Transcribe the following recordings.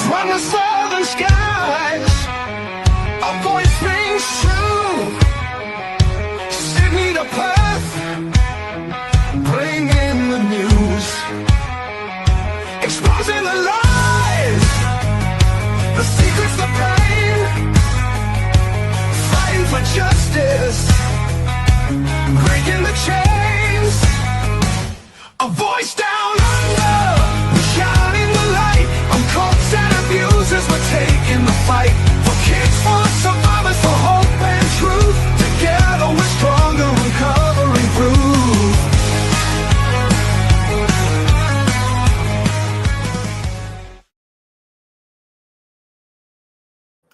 From the southern skies, a voice rings true. Sydney to Perth, bringing the news, exposing the lies, the secrets, the pain, fighting for justice, breaking the chains. A voice down under, shining the light on cops and abusers. We're taking the fight for kids, for survivors, for hope and truth. Together we're stronger, recovering through.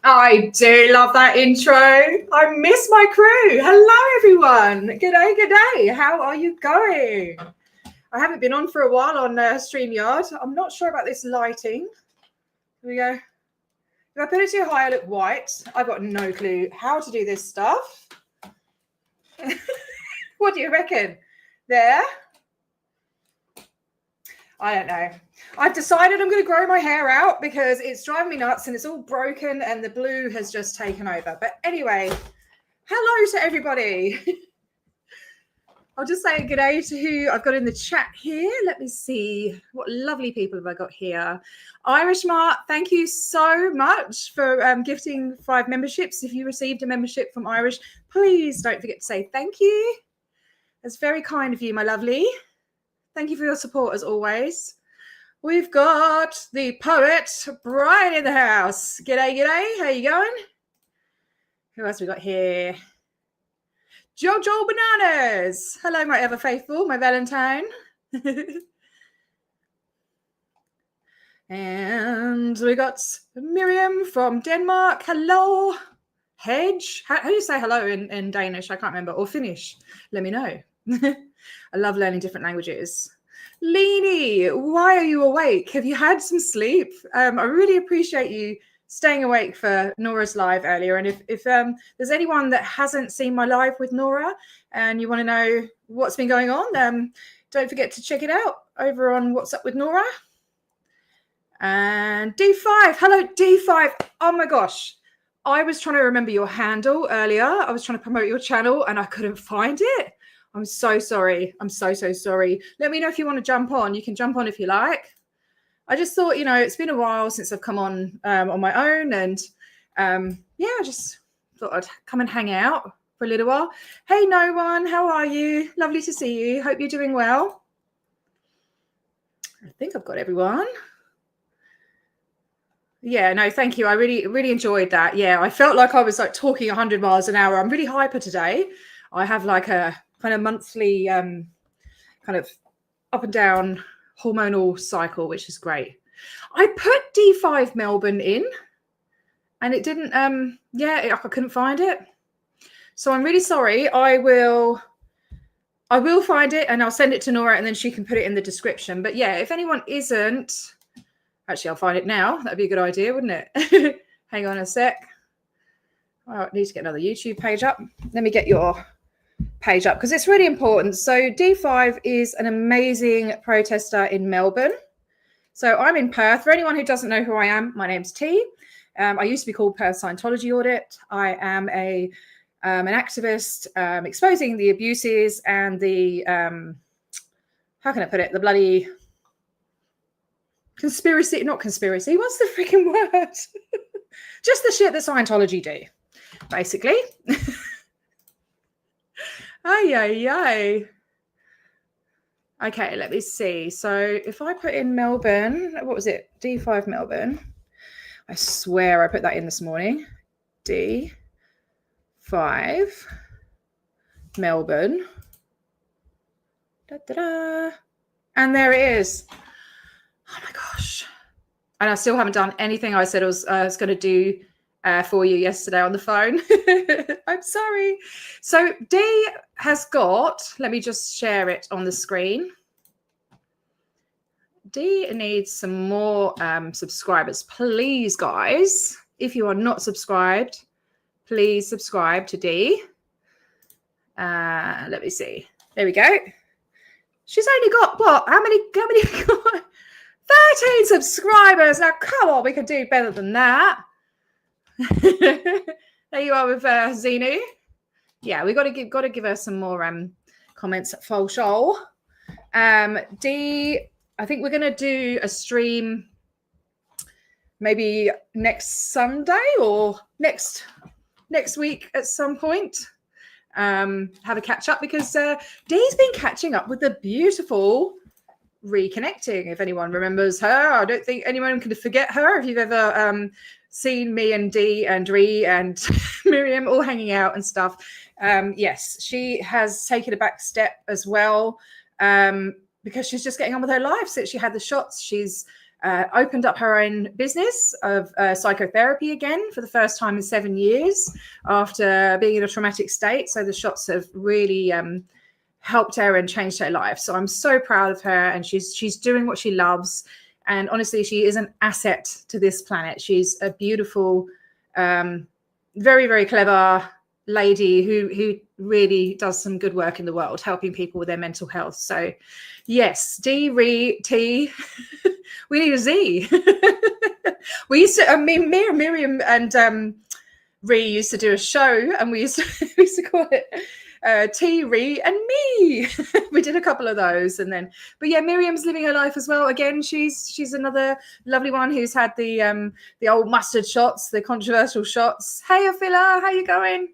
I do love that intro. I miss my crew. Hello, everyone. G'day. How are you going? I haven't been on for a while on Streamyard. I'm not sure about this lighting. Here we go. If I put it too high, I look white. I've got no clue how to do this stuff. What do you reckon? There? I don't know. I've decided I'm going to grow my hair out because it's driving me nuts and it's all broken and the blue has just taken over. But anyway, hello to everybody. I'll just say good day to who I've got in the chat here. Let me see. What lovely people have I got here? Irish Mart, thank you so much for gifting 5 memberships. If you received a membership from Irish, please don't forget to say thank you. That's very kind of you, my lovely. Thank you for your support as always. We've got the poet, Brian, in the house. G'day. How you going? Who else we got here? Jojo Bananas. Hello, my ever faithful, my Valentine. And we got Miriam from Denmark. Hello. Hedge. How do you say hello in Danish? I can't remember. Or Finnish. Let me know. I love learning different languages. Leanie, why are you awake? Have you had some sleep? I really appreciate you staying awake for Nora's live earlier. And if there's anyone that hasn't seen my live with Nora and you want to know what's been going on, don't forget to check it out over on What's Up with Nora. And D5. Hello, D5. Oh, my gosh. I was trying to remember your handle earlier. I was trying to promote your channel and I couldn't find it. I'm so sorry. I'm so sorry. Let me know if you want to jump on. You can jump on if you like. I just thought, it's been a while since I've come on my own. And, I just thought I'd come and hang out for a little while. Hey, no one. How are you? Lovely to see you. Hope you're doing well. I think I've got everyone. Yeah, no, thank you. I really enjoyed that. Yeah, I felt like I was like talking 100 miles an hour. I'm really hyper today. I have like a kind of monthly kind of up and down hormonal cycle, which is great. I put D5 Melbourne in and it didn't, I couldn't find it. So I'm really sorry. I will find it and I'll send it to Nora and then she can put it in the description. But yeah, if anyone isn't, actually, I'll find it now. That'd be a good idea, wouldn't it? Hang on a sec. I need to get another YouTube page up. Let me get your page up because it's really important. So D5 is an amazing protester in Melbourne. So I'm in Perth. For anyone who doesn't know who I am, my name's T. I used to be called Perth Scientology Audit. I am an activist exposing the abuses and the, how can I put it, the bloody conspiracy, not conspiracy. What's the freaking word? Just the shit that Scientology do, basically. Ay. Okay, let me see. So if I put in Melbourne, what was it? D5 Melbourne. I swear I put that in this morning. D5 Melbourne. And there it is. Oh my gosh. And I still haven't done anything I said I was going to do for you yesterday on the phone. I'm sorry. So D has got, let me just share it on the screen. D needs some more subscribers. Please, guys, if you are not subscribed, please subscribe to D. Let me see. There we go. She's only got what? How many 13 subscribers. Now, come on, we can do better than that. There you are with Zenu. Yeah, we got to give her some more comments at full show. D, I think we're going to do a stream maybe next Sunday or next week at some point. Have a catch up because Dee's been catching up with the beautiful Reconnecting. If anyone remembers her, I don't think anyone can forget her. If you've ever seen me and Dee and Ree and Miriam all hanging out and stuff, yes, she has taken a back step as well because she's just getting on with her life. Since she had the shots, she's opened up her own business of psychotherapy again for the first time in 7 years after being in a traumatic state. So the shots have really helped her and changed her life. So I'm so proud of her, and she's doing what she loves. And honestly, she is an asset to this planet. She's a beautiful, very, very clever lady who really does some good work in the world, helping people with their mental health. So yes, D, Ree, T, we need a Z. We used to, Miriam and Ree used to do a show, and we used to call it T, Ree, and me. We did a couple of those, and then, but yeah, Miriam's living her life as well. Again, she's another lovely one who's had the old mustard shots, the controversial shots. Hey, Afila, how you going?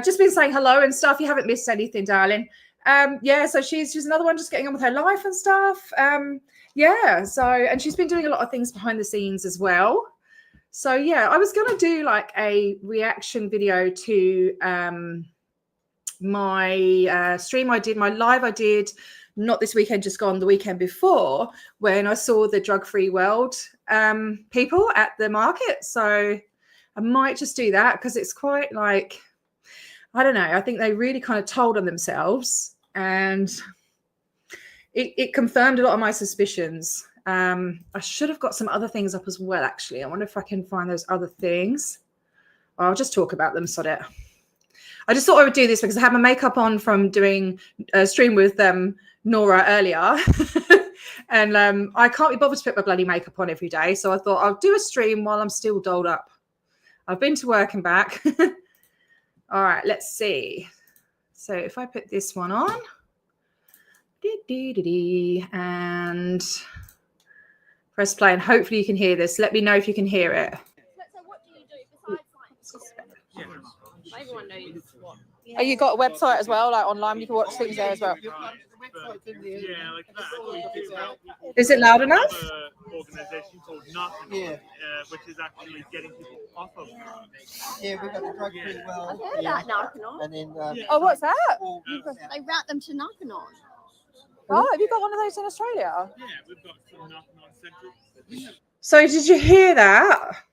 Just been saying hello and stuff. You haven't missed anything, darling. Yeah, so she's another one just getting on with her life and stuff. Yeah, so, and she's been doing a lot of things behind the scenes as well. So yeah, I was gonna do like a reaction video to my stream I did, my live I did, not this weekend, just gone, the weekend before, when I saw the drug-free world people at the market. So I might just do that because it's quite like, I don't know, I think they really kind of told on themselves, and it confirmed a lot of my suspicions. I should have got some other things up as well, actually. I wonder if I can find those other things. I'll just talk about them, sod it. I just thought I would do this because I had my makeup on from doing a stream with Nora earlier. And I can't be bothered to put my bloody makeup on every day. So I thought I'll do a stream while I'm still dolled up. I've been to work and back. All right, let's see. So if I put this one on, and press play, and hopefully you can hear this. Let me know if you can hear it. So what do you do besides like? Everyone knows what. Oh, you got a website as well, like online. You can watch things there as well. Yeah, like that. Is it loud enough? Organisation called Narconon, which is actually getting people off of drugs. Yeah, we've got the drug-free world. I've heard that Narconon. And then, Oh, what's that? They route them to Narconon. Oh, have you got one of those in Australia? Yeah, we've got some Narconon centres. So did you hear that?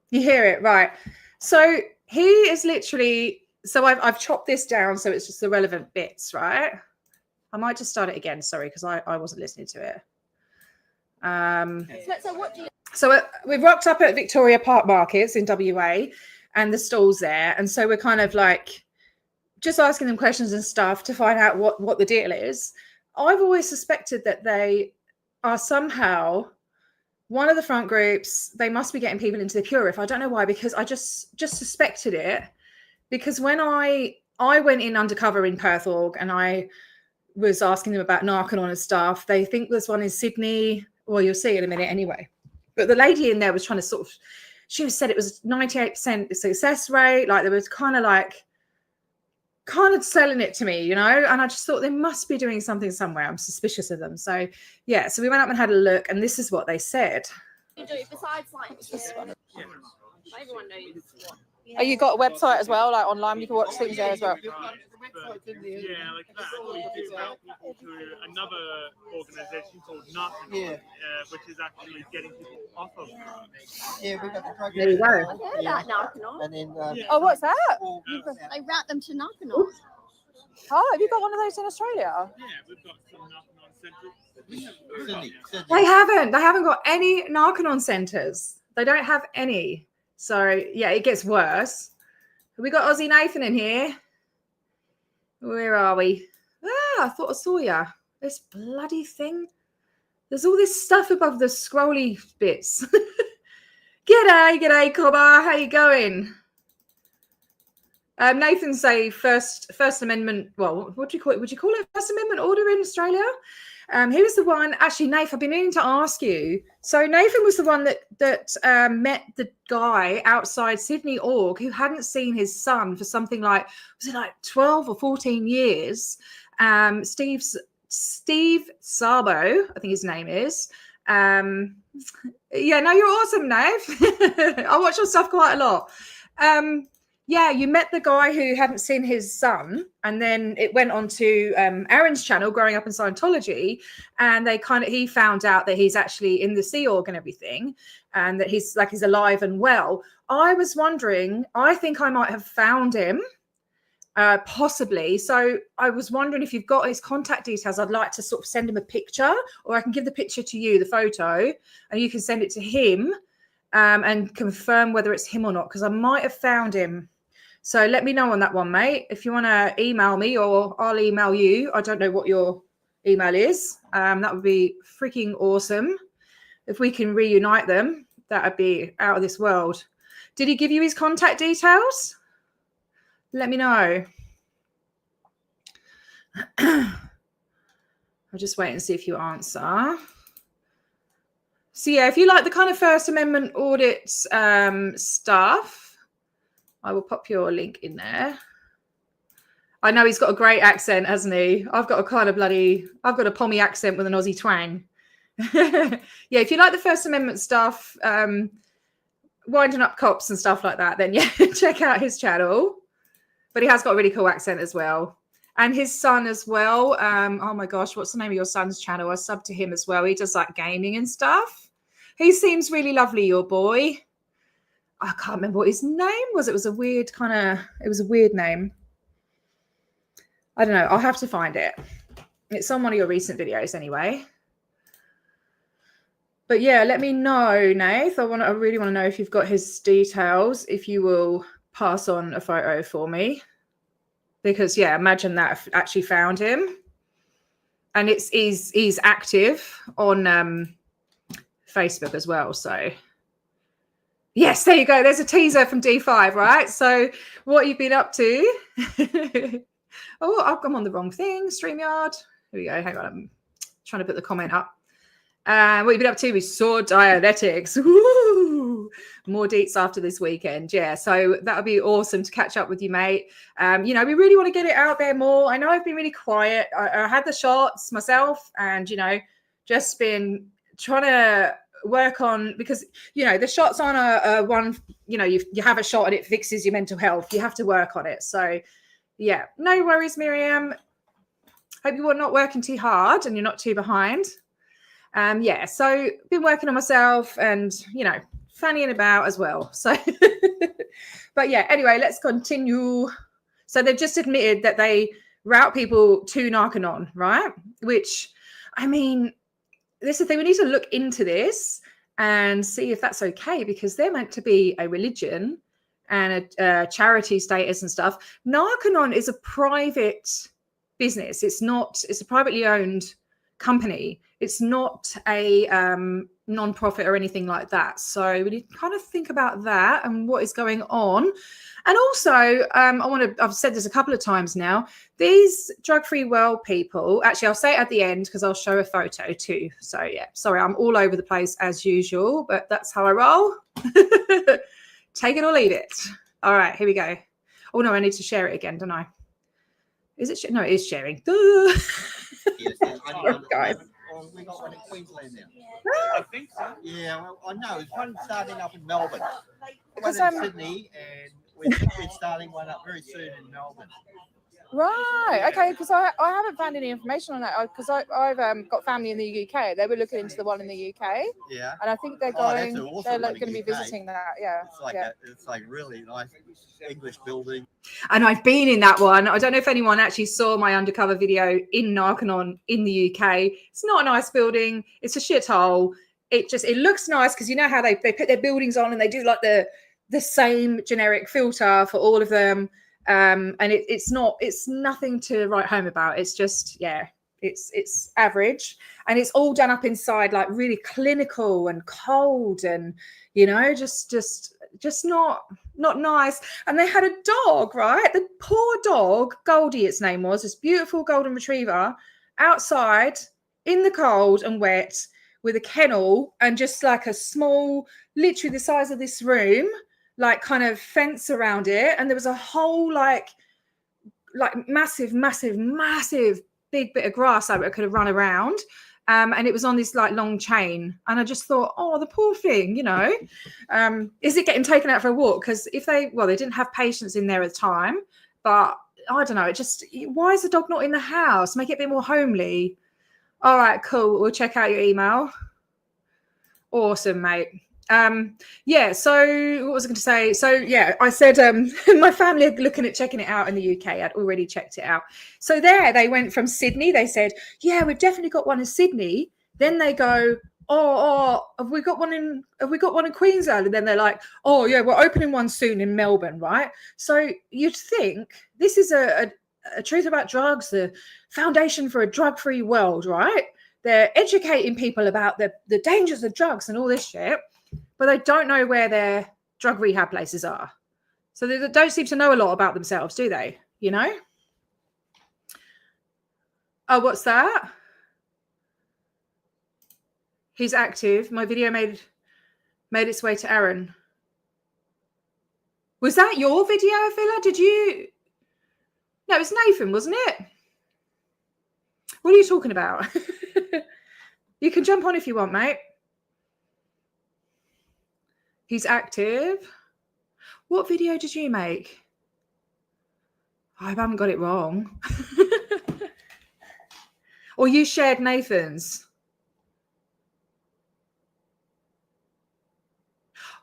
You hear it, right? So he is literally, so I've chopped this down so it's just the relevant bits, right? I might just start it again, sorry, because I wasn't listening to it. So what do you? So we've rocked up at Victoria Park Markets in WA and the stalls there. And so we're kind of like just asking them questions and stuff to find out what the deal is. I've always suspected that they are somehow one of the front groups. They must be getting people into the Pure If. I don't know why, because I just suspected it. Because when I went in undercover in Perth Org and I was asking them about Narconon and stuff, they think there's one in Sydney. Well, you'll see in a minute anyway. But the lady in there was trying to sort of, she said it was 98% success rate. Like there was kind of selling it to me, you know, and I just thought they must be doing something somewhere. I'm suspicious of them. So yeah, so we went up and had a look, and this is what they said. What do you do besides like? Everyone knows what. Oh, you got a website as well, like online. You can watch things there as well. Yeah, like that. We do route people to another organisation called Narconon, which is actually getting people off of drugs. yeah, we've got the drug-free There you go. I've heard that Narconon. And then, Oh, what's that? They route them to Narconon. Oh, have you got one of those in Australia? Yeah, we've got some Narconon centres. Sydney. They haven't got any Narconon centres. They don't have any. So yeah, it gets worse. Have we got Aussie Nathan in here? Where are we? Ah, I thought I saw ya. This bloody thing. There's all this stuff above the scrolly bits. G'day, Cobber. How you going? Nathan say First Amendment. Well, what do you call it? Would you call it First Amendment order in Australia? He was the one. Actually, Nathan, I've been meaning to ask you. So Nathan was the one that met the guy outside Sydney Org who hadn't seen his son for something like, was it like 12 or 14 years? Steve Sabo, I think his name is. Yeah, no, you're awesome, Nave. I watch your stuff quite a lot. Yeah, you met the guy who hadn't seen his son, and then it went on to Aaron's channel, Growing Up in Scientology, and he found out that he's actually in the Sea Org and everything, and that he's alive and well. I was wondering, I think I might have found him, possibly. So I was wondering if you've got his contact details. I'd like to sort of send him a picture, or I can give the picture to you, the photo, and you can send it to him and confirm whether it's him or not, because I might have found him. So let me know on that one, mate. If you want to email me, or I'll email you. I don't know what your email is. That would be freaking awesome. If we can reunite them, that would be out of this world. Did he give you his contact details? Let me know. I'll just wait and see if you answer. So yeah, if you like the kind of First Amendment audit stuff, I will pop your link in there. I know he's got a great accent, hasn't he? I've got a Pommy accent with an Aussie twang. Yeah, if you like the First Amendment stuff, winding up cops and stuff like that, then yeah, check out his channel. But he has got a really cool accent as well. And his son as well. Oh my gosh, what's the name of your son's channel? I subbed to him as well. He does like gaming and stuff. He seems really lovely, your boy. I can't remember what his name was. It was a weird name. I don't know. I'll have to find it. It's on one of your recent videos anyway. But yeah, let me know, Nath. I really want to know if you've got his details, if you will pass on a photo for me. Because yeah, imagine that I've actually found him. And he's active on Facebook as well. So yes, there you go. There's a teaser from D5, right? So what you've been up to. Oh, I'm on the wrong thing. Streamyard. Here we go. Hang on. I'm trying to put the comment up. What you've been up to is Sword Dianetics. Woo! More deets after this weekend. Yeah, so that would be awesome to catch up with you, mate. We really want to get it out there more. I know I've been really quiet. I had the shots myself and, just been trying to work on, because the shots aren't a one, you have a shot and it fixes your mental health. You have to work on it. So yeah, no worries, Miriam. Hope you are not working too hard and you're not too behind. Yeah, so been working on myself and fannying about as well. So but yeah, anyway, let's continue. So they've just admitted that they route people to Narconon, right? Which, I mean, this is the thing, we need to look into this and see if that's okay, because they're meant to be a religion and a charity status and stuff. Narconon is a private business. It's a privately owned company. It's not a non-profit or anything like that. So we need to kind of think about that and what is going on. And also, I've said this a couple of times now, these drug-free world people, actually, I'll say it at the end because I'll show a photo too. So yeah, sorry, I'm all over the place as usual, but that's how I roll. Take it or leave it. All right, here we go. Oh no, I need to share it again, don't I? Is it? No, it is sharing. Yes, Guys. We got one in Queensland now. I think so. Yeah, well, I know. There's one starting up in Melbourne. One Because, in Sydney, and we're starting one up very soon in Melbourne. Right. Okay. Because I haven't found any information on that, because I've got family in the UK. They were looking into the one in the UK. Yeah. And I think they're That's going. an awesome They're one in going to be UK. visiting that. Yeah. It's like really nice English building. And I've been in that one. I don't know if anyone actually saw my undercover video in Narconon in the UK. It's not a nice building. It's a shithole. It looks nice because you know how they put their buildings on and they do like the same generic filter for all of them. And it's nothing to write home about. It's just, yeah, It's average, and it's all done up inside, like really clinical and cold, and just not nice. And they had a dog, right? The poor dog, Goldie, its name was, this beautiful golden retriever, outside in the cold and wet with a kennel and just like a small, literally the size of this room, like kind of fence around it, and there was a whole like massive big bit of grass that it could have run around. And it was on this like long chain, and I just thought, oh, the poor thing, is it getting taken out for a walk? Because they didn't have patients in there at the time, but I don't know, why is the dog not in the house? Make it a bit more homely. All right, cool, we'll check out your email. Awesome, mate. So what was I going to say? So yeah, I said my family are looking at checking it out in the UK. I'd already checked it out. So there they went from Sydney. They said, yeah, we've definitely got one in Sydney. Then they go, oh, have we got one in Queensland? And then they're like, oh yeah, we're opening one soon in Melbourne, right? So you'd think this is a truth about drugs, the foundation for a drug-free world, right? They're educating people about the dangers of drugs and all this shit. But they don't know where their drug rehab places are. So they don't seem to know a lot about themselves, do they? Oh, what's that? He's active. My video made its way to Aaron. Was that your video, Villa? Did you? No, it was Nathan, wasn't it? What are you talking about? You can jump on if you want, mate. He's active. What video did you make? I haven't got it wrong. Or you shared Nathan's.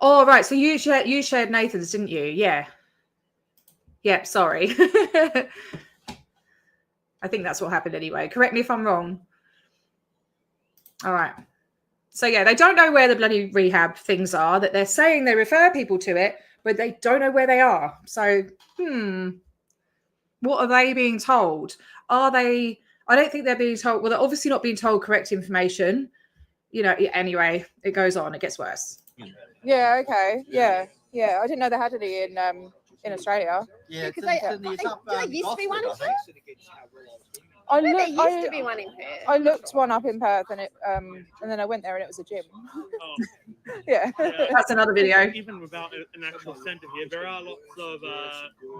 Oh, right. So you shared Nathan's, didn't you? Yeah. Yep, sorry. I think that's what happened anyway. Correct me if I'm wrong. All right. So yeah, they don't know where the bloody rehab things are, that they're saying they refer people to it, but they don't know where they are. So, what are they being told? I don't think they're being told. Well, they're obviously not being told correct information. Anyway, it goes on. It gets worse. Yeah. Okay. Yeah. I didn't know they had any in Australia. Yeah, Because there used to be one in Perth? I There looked. used to be one in Perth. I looked one up in Perth, and then I went there, and it was a gym. Oh, Yeah. That's another video. Even without an actual centre here, there are lots of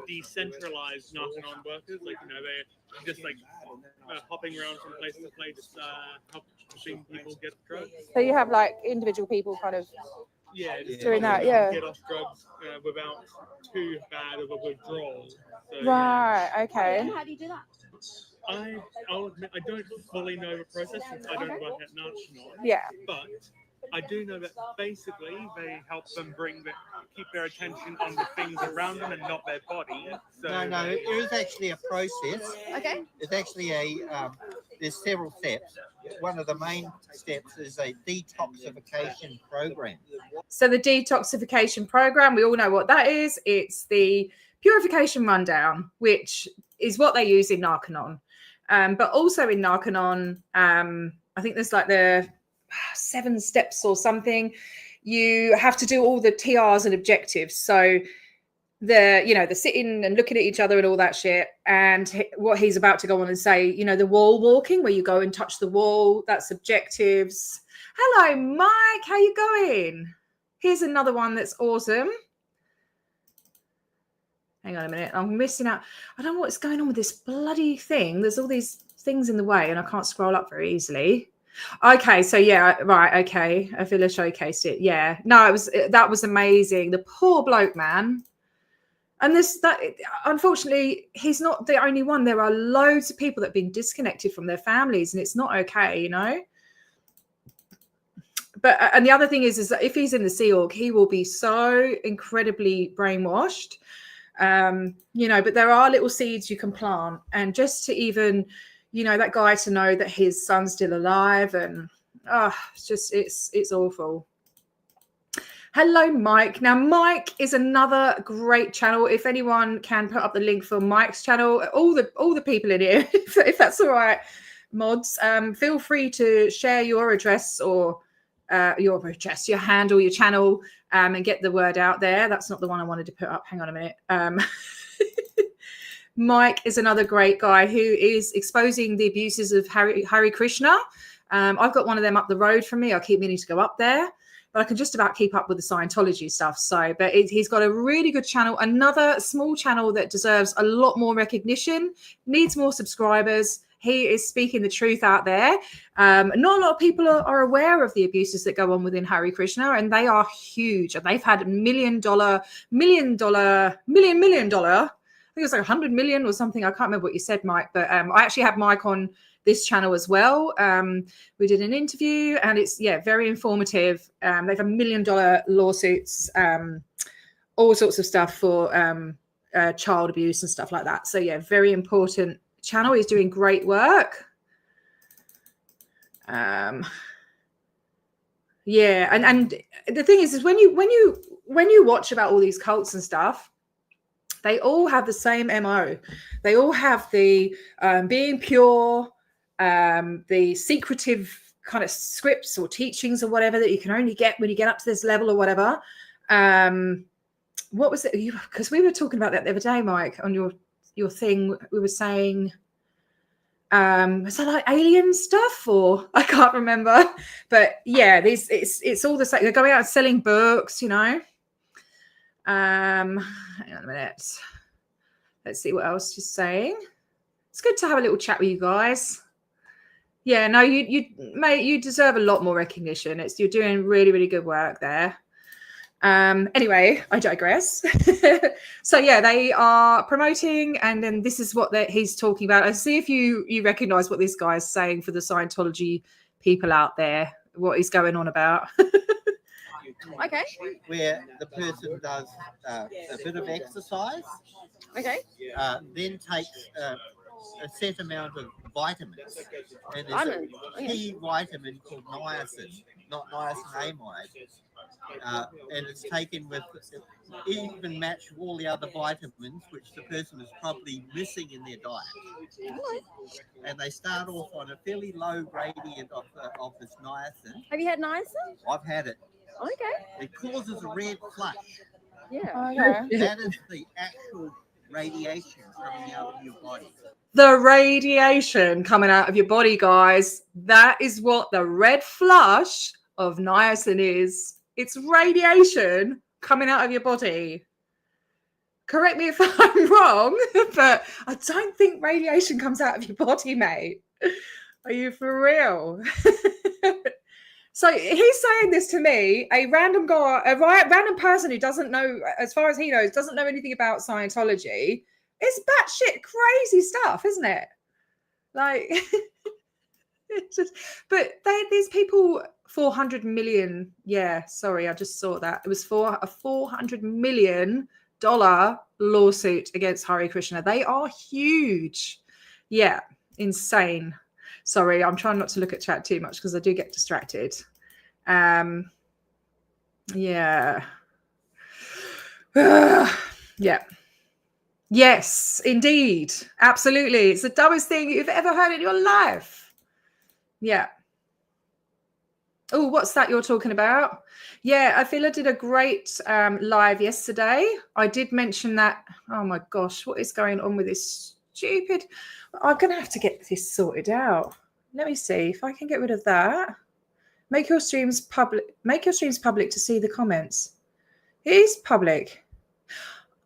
decentralised narconon workers. Like, they're just like hopping around from place to place, helping people get drugs. So you have like individual people kind of. Yeah, just Doing that, helping yeah. get off drugs without too bad of a withdrawal. So, Right. Okay. And how do you do that? I'll admit, I don't fully know the process since I don't work at National. Yeah. But I do know that basically they help them keep their attention on the things around them and not their body. So No, it is actually a process. Okay. It's actually there's several steps. One of the main steps is a detoxification program. So the detoxification program, we all know what that is. It's the purification rundown, which is what they use in Narconon. But also in Narconon, I think there's like the 7 steps or something. You have to do all the TRs and objectives. So the sitting and looking at each other and all that shit. And what he's about to go on and say, the wall walking, where you go and touch the wall, that's objectives. Hello, Mike. How you going? Here's another one that's awesome. Hang on a minute. I'm missing out. I don't know what's going on with this bloody thing. There's all these things in the way and I can't scroll up very easily. Okay, so yeah, right, okay. I feel I showcased it. Yeah. No, that was amazing. The poor bloke, man. And unfortunately, he's not the only one. There are loads of people that have been disconnected from their families, and it's not okay, But and the other thing is that if he's in the Sea Org, he will be so incredibly brainwashed. But there are little seeds you can plant, and just to even, that guy to know that his son's still alive, and it's awful. Hello, Mike. Now, Mike is another great channel. If anyone can put up the link for Mike's channel, all the people in here, if that's all right. mods, feel free to share your address or your handle, your channel, and get the word out there. That's not the one I wanted to put up. Hang on a minute. Mike is another great guy who is exposing the abuses of Hare Krishna. I've got one of them up the road from me. I keep meaning to go up there, but I can just about keep up with the Scientology stuff. So, but he's got a really good channel, another small channel that deserves a lot more recognition, needs more subscribers. He is speaking the truth out there. Not a lot of people are aware of the abuses that go on within Hare Krishna, and they are huge. And they've had $1 million, I think it was like 100 million or something. I can't remember what you said, Mike, but I actually had Mike on this channel as well. We did an interview, and it's, very informative. They've had $1 million lawsuits, all sorts of stuff for child abuse and stuff like that. So very important channel. He's doing great work. And the thing is when you watch about all these cults and stuff, they all have the same MO. They all have the being pure, the secretive kind of scripts or teachings or whatever that you can only get when you get up to this level or whatever. What was it? Because we were talking about that the other day, Mike, on your thing. We were saying, was that like alien stuff, or I can't remember. But it's all the same. They're going out and selling books, hang on a minute. Let's see what else she's saying. It's good to have a little chat with you guys. No, you deserve a lot more recognition. You're doing really, really good work there. Anyway, I digress. So they are promoting, and then this is what he's talking about. Let's see if you recognize what this guy is saying for the Scientology people out there, what he's going on about. Okay. Where the person does a bit of exercise, Okay. then takes a set amount of vitamins. And there's a key vitamin called niacin, not niacinamide. And it's taken with even match all the other vitamins which the person is probably missing in their diet. And they start off on a fairly low gradient of this niacin. Have you had niacin? I've had it. Okay. It causes a red flush. Yeah. Okay. That is the actual radiation coming out of your body. The radiation coming out of your body, guys. That is what the red flush of niacin is. It's radiation coming out of your body. Correct me if I'm wrong, but I don't think radiation comes out of your body, mate. Are you for real? So he's saying this to me, a random guy, a random person who doesn't know, as far as he knows, doesn't know anything about Scientology. It's batshit crazy stuff, isn't it? Like, it's just, but these people, 400 million. Yeah, sorry, I just saw that. It was for a $400 million lawsuit against Hare Krishna. They are huge. Yeah, insane. Sorry, I'm trying not to look at chat too much because I do get distracted. Yeah. Yeah. Yes, indeed. Absolutely. It's the dumbest thing you've ever heard in your life. Yeah. Oh, what's that you're talking about? Yeah, I feel I did a great live yesterday. I did mention that. Oh my gosh, what is going on with this stupid? I'm going to have to get this sorted out. Let me see if I can get rid of that. Make your streams public. Make your streams public to see the comments. It is public.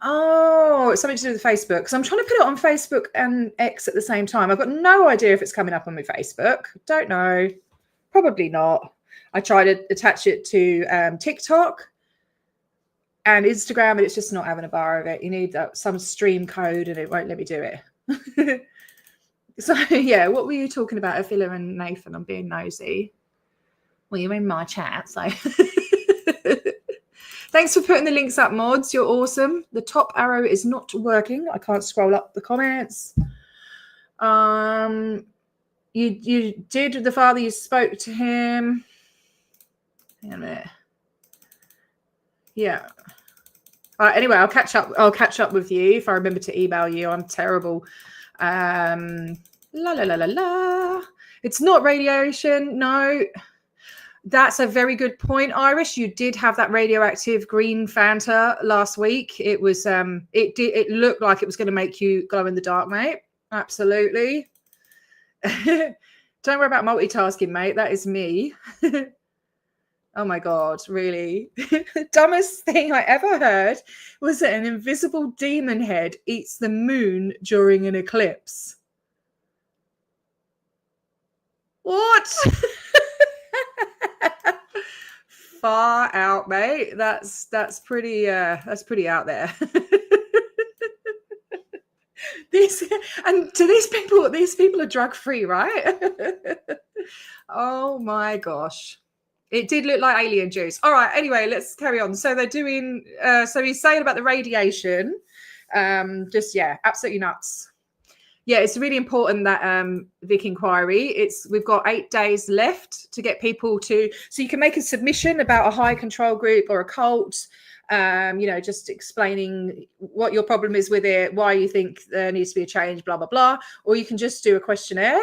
Oh, it's something to do with Facebook. Because I'm trying to put it on Facebook and X at the same time. I've got no idea if it's coming up on my Facebook. Don't know. Probably not. I tried to attach it to TikTok and Instagram, but it's just not having a bar of it. You need some stream code and it won't let me do it. So, yeah, what were you talking about, Avila and Nathan? I'm being nosy. Well, you're in my chat, so. Thanks for putting the links up, mods. You're awesome. The top arrow is not working. I can't scroll up the comments. You did the father, you spoke to him. Hang on a minute. Yeah. Anyway, I'll catch up with you if I remember to email you. I'm terrible. La la la la la. It's not radiation. No, that's a very good point, Iris. You did have that radioactive green Fanta last week. It was it looked like it was going to make you glow in the dark, mate. Absolutely. Don't worry about multitasking, mate. That is me. Oh my God, really? The dumbest thing I ever heard was that an invisible demon head eats the moon during an eclipse. What? Far out, mate. That's pretty out there. These people are drug free, right? Oh my gosh. It did look like alien juice. All right. Anyway, let's carry on. So they're doing. So he's saying about the radiation. Absolutely nuts. Yeah, it's really important that Vic inquiry. We've got 8 days left to get people to. So you can make a submission about a high control group or a cult. Just explaining what your problem is with it, why you think there needs to be a change, blah blah blah. Or you can just do a questionnaire.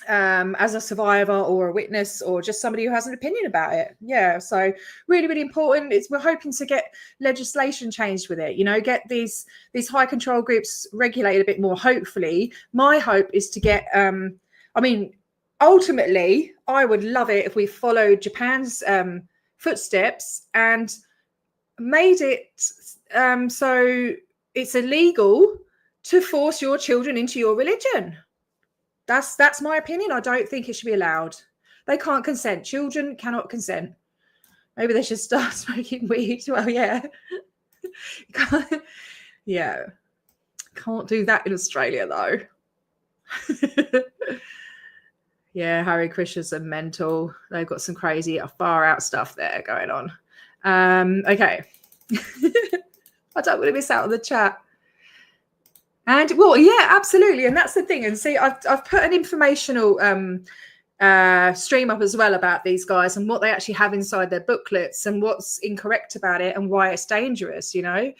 As a survivor or a witness or just somebody who has an opinion about it. Yeah, so really, really important. We're hoping to get legislation changed with it, get these high control groups regulated a bit more, hopefully. My hope is to get, ultimately, I would love it if we followed Japan's footsteps and made it so it's illegal to force your children into your religion. That's my opinion. I don't think it should be allowed. They can't consent. Children cannot consent. Maybe they should start smoking weed. Well, yeah. Can't do that in Australia, though. Yeah, Hare Krishnas are mental. They've got some crazy, far out stuff there going on. Okay. I don't want to miss out on the chat. And well, yeah, absolutely. And that's the thing. And see, I've put an informational stream up as well about these guys and what they actually have inside their booklets and what's incorrect about it and why it's dangerous, they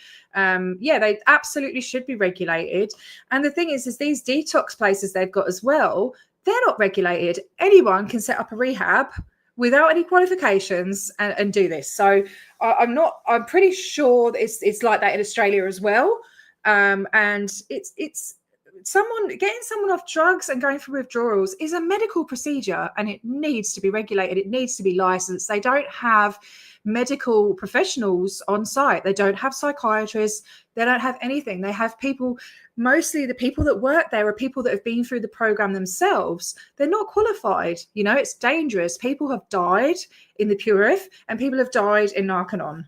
absolutely should be regulated. And the thing is these detox places they've got as well, they're not regulated. Anyone can set up a rehab without any qualifications and do this. So I'm pretty sure that it's like that in Australia as well. And it's getting someone off drugs and going through withdrawals is a medical procedure and it needs to be regulated. It needs to be licensed. They don't have medical professionals on site. They don't have psychiatrists. They don't have anything. They have people, mostly the people that work there are people that have been through the program themselves. They're not qualified. It's dangerous. People have died in the Purif and people have died in Narconon.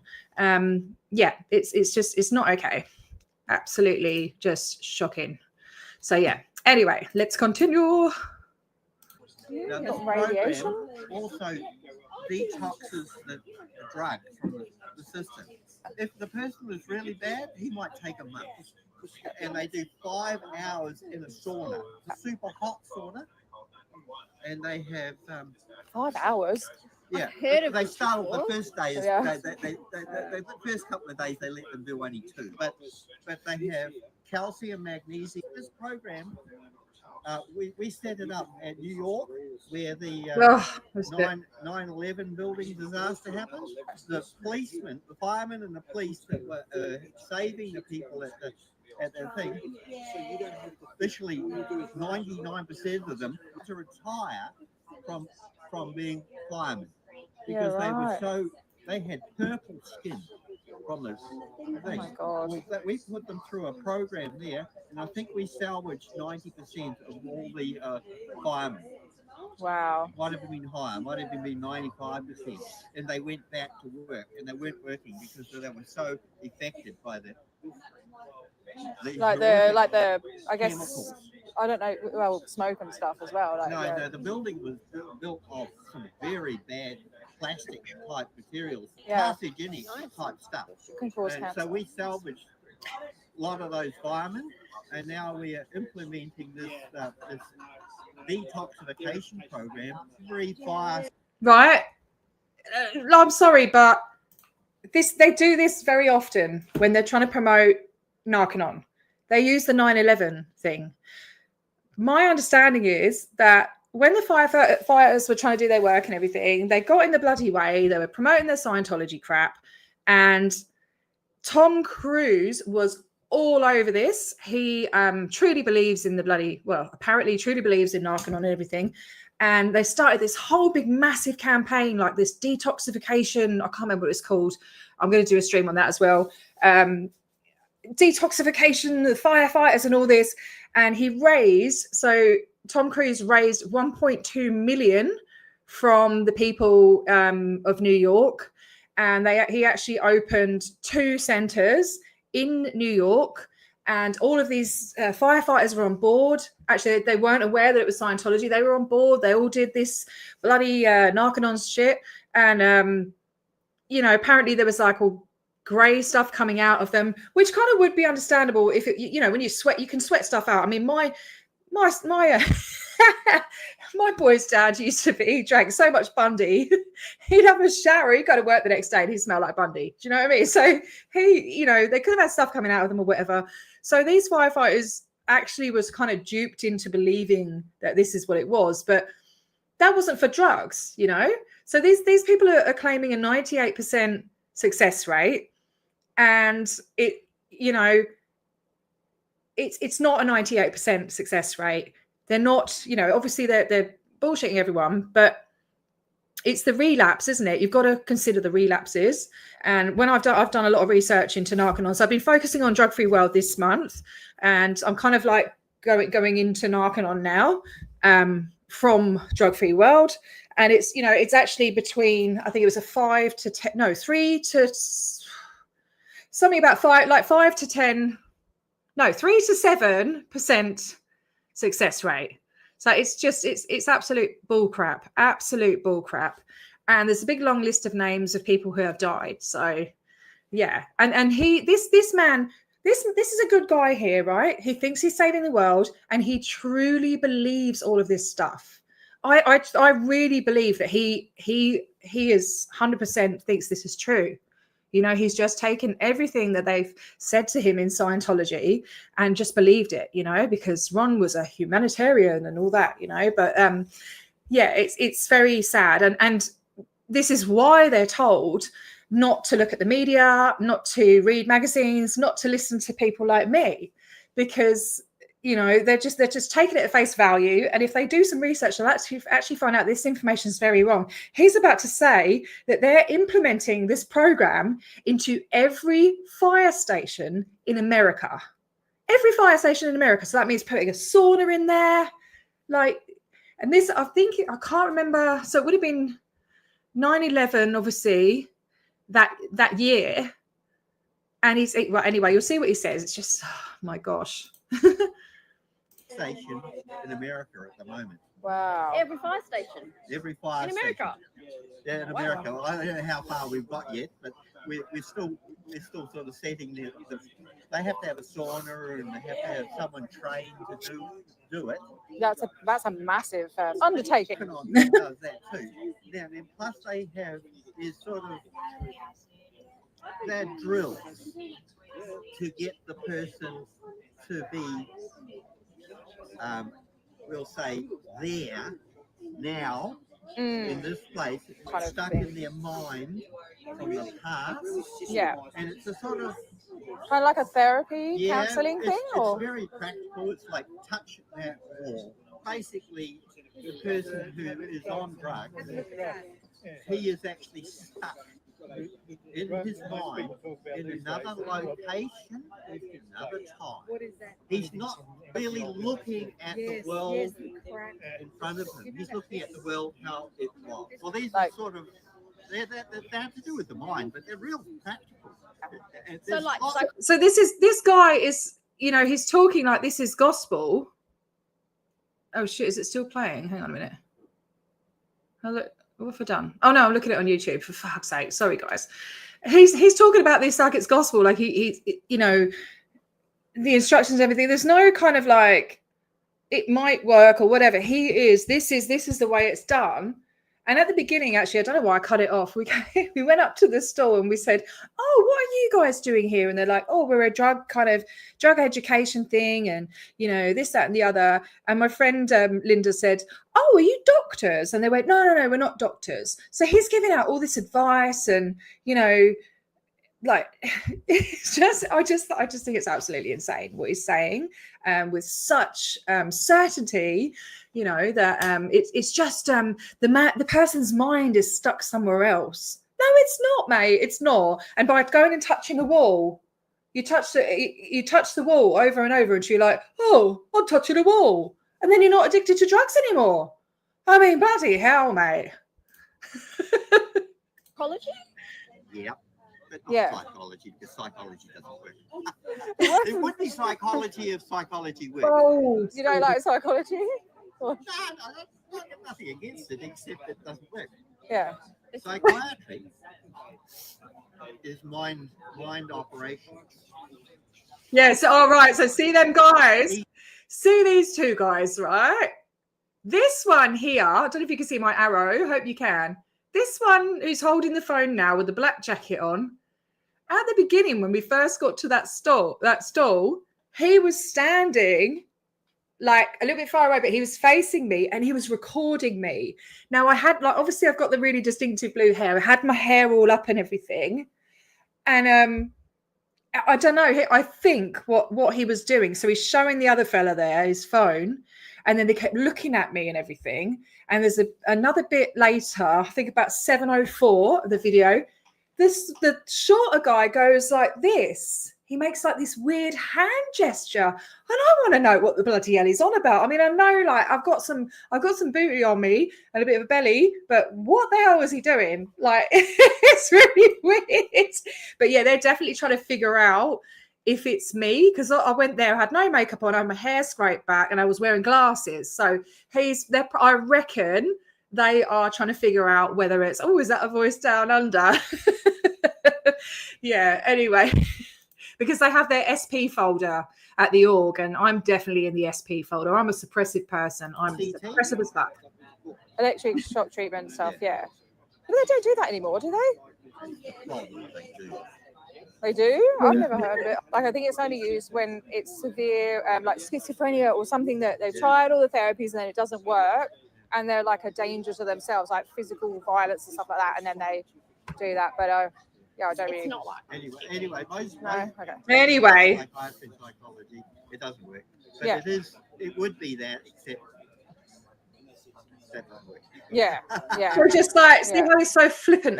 It's not okay. Absolutely just shocking. So anyway, let's continue. Now, this program also detoxes the drug from the system. If the person was really bad, he might take a month. And they do 5 hours in a sauna, a super hot sauna. And they have 5 hours. Yeah, they start off the first day. The first couple of days they let them do only 2, but they have calcium, magnesium. This program, we set it up at New York, where the 9/11 building disaster happened. The policemen, the firemen, and the police that were saving the people at the thing. Literally, 99% of them to retire from being firemen. Because they had purple skin from this thing. Oh my God. We put them through a program there, and I think we salvaged 90% of all the firemen. Wow. Might have been higher, might have been 95%. And they went back to work, and they weren't working because they were so affected by the I guess chemicals. I don't know, well, smoke and stuff as well. The building was built of some very bad plastic type materials, carcinogenic type stuff. And so we salvaged a lot of those firemen, and now we are implementing this detoxification program. Right. I'm sorry, but they do this very often when they're trying to promote Narconon. They use the 9/11 thing. My understanding is that when the firefighters were trying to do their work and everything, they got in the bloody way. They were promoting their Scientology crap, and Tom Cruise was all over this. He truly believes in the bloody, well, apparently truly believes in Narcan and everything. And they started this whole big massive campaign, like this detoxification. I can't remember what it's called. I'm going to do a stream on that as well. Detoxification, the firefighters and all this. And Tom Cruise raised 1.2 million from the people of New York. And he actually opened 2 centers in New York. And all of these firefighters were on board. Actually, they weren't aware that it was Scientology. They were on board. They all did this bloody Narcanon shit. And, apparently there was like all grey stuff coming out of them, which kind of would be understandable if, when you sweat, you can sweat stuff out. I mean, my boy's dad he drank so much Bundy, he'd have a shower, he'd go to work the next day and he'd smell like Bundy. Do you know what I mean? So they could have had stuff coming out of them or whatever. So these firefighters actually was kind of duped into believing that this is what it was, but that wasn't for drugs, So these people are claiming a 98% success rate, and it's not a 98% success rate. They're not, obviously they're bullshitting everyone, but it's the relapse, isn't it? You've got to consider the relapses. And when I've done a lot of research into Narcanon, so I've been focusing on Drug Free World this month, and I'm kind of like going into Narcanon now from Drug Free World. And it's, it's actually between, I think it was a 5 to 10, no, 3 to something about 5 to 10, no, 3 to 7% success rate. So it's absolute bullcrap, absolute bullcrap. And there's a big long list of names of people who have died. So yeah. And this man, this is a good guy here, right? He thinks he's saving the world, and he truly believes all of this stuff. I really believe that he is 100% thinks this is true. He's just taken everything that they've said to him in Scientology and just believed it, because Ron was a humanitarian and all that, but it's very sad. And this is why they're told not to look at the media, not to read magazines, not to listen to people like me, because they're just taking it at face value. And if they do some research, they'll actually find out this information is very wrong. He's about to say that they're implementing this program into every fire station in America. Every fire station in America. So that means putting a sauna in there. And this, I can't remember. So it would have been 9/11, obviously, that year. And anyway, you'll see what he says. It's just, oh my gosh. Station in America at the moment. Wow. Every fire station. Every fire In America. station. Yeah, in America. Well, I don't know how far we've got yet, but we're still sort of setting they have to have a sauna, and they have to have someone trained to do it. That's a massive undertaking. Does that too. Now, then plus they have is sort of their drills to get the person to be, we'll say, there now in this place, Kind of stuck thing. in their mind from the past. Yeah. And it's a sort of Kind of like a therapy, counselling thing, or it's very practical. It's like touch that wall. Basically, the person who is on drugs, he is actually stuck in his mind in another location, another time. He's not really looking at the world in front of him. He's looking at the world how it was. Well, these are sort of, they have to do with the mind, but they're real practical. So this guy is, he's talking like this is gospel. Oh shit, is it still playing? Hang on a minute. Oh, look, what have I done? Oh no, I'm looking at it on YouTube, for fuck's sake. Sorry guys. He's talking about this like it's gospel, like he the instructions and everything. There's no kind of like it might work or whatever. This is the way it's done. And at the beginning, actually, I don't know why I cut it off. We went up to the stall and we said, "Oh, what are you guys doing here?" And they're like, "Oh, we're a drug education thing, and this, that, and the other." And my friend Linda said, "Oh, are you doctors?" And they went, "No, we're not doctors." So he's giving out all this advice, and like it's just I just think it's absolutely insane what he's saying, with such certainty, that it's just the person's mind is stuck somewhere else. No, it's not, mate. It's not. And by going and touching a wall, you touch the wall over and over, and you're like, "Oh, I'm touching a wall," and then you're not addicted to drugs anymore. I mean, bloody hell, mate. Psychology? Yeah. But not Yeah. psychology, because psychology doesn't work. It would be psychology if psychology worked. Oh, You don't like psychology? No, I've got nothing against it, except it doesn't work. Yeah. Psychiatry is mind operation. yeah. So, all right. So, see them guys. See these two guys, right? This one here. I don't know if you can see my arrow. Hope you can. This one who's holding the phone now with the black jacket on. At the beginning, when we first got to that stall, he was standing like a little bit far away, but he was facing me and he was recording me. Now I had obviously I've got the really distinctive blue hair. I had my hair all up and everything. And I don't know, I think what he was doing. So he's showing the other fella there his phone, and then they kept looking at me and everything. And there's another bit later, I think about 7:04 of the video, the shorter guy goes like this. He makes like this weird hand gesture, and I want to know what the bloody hell he's on about. I mean, I know like I've got some booty on me and a bit of a belly, but what the hell was he doing? Like, it's really weird. But yeah, they're definitely trying to figure out if it's me, because I went there, I had no makeup on, I had my hair scraped back, and I was wearing glasses. So I reckon they are trying to figure out whether it's, is that a voice down under? Yeah, anyway, because they have their SP folder at the org, and I'm definitely in the SP folder. I'm a suppressive person. I'm suppressive as fuck. Electric shock treatment and stuff, yeah. But they don't do that anymore, do they? Well, they do. They do? I've never heard of it. Like, I think it's only used when it's severe, like schizophrenia or something that they've tried all the therapies and then it doesn't work, and they're like a danger to themselves, like physical violence and stuff like that, and then they do that. But yeah, I don't really. It's not like Anyway, most Okay. Anyway, psychiatry, psychology, it doesn't work. But Yeah. it would be that, except that doesn't work. Yeah. we're just like, see Yeah. how he's so flippant.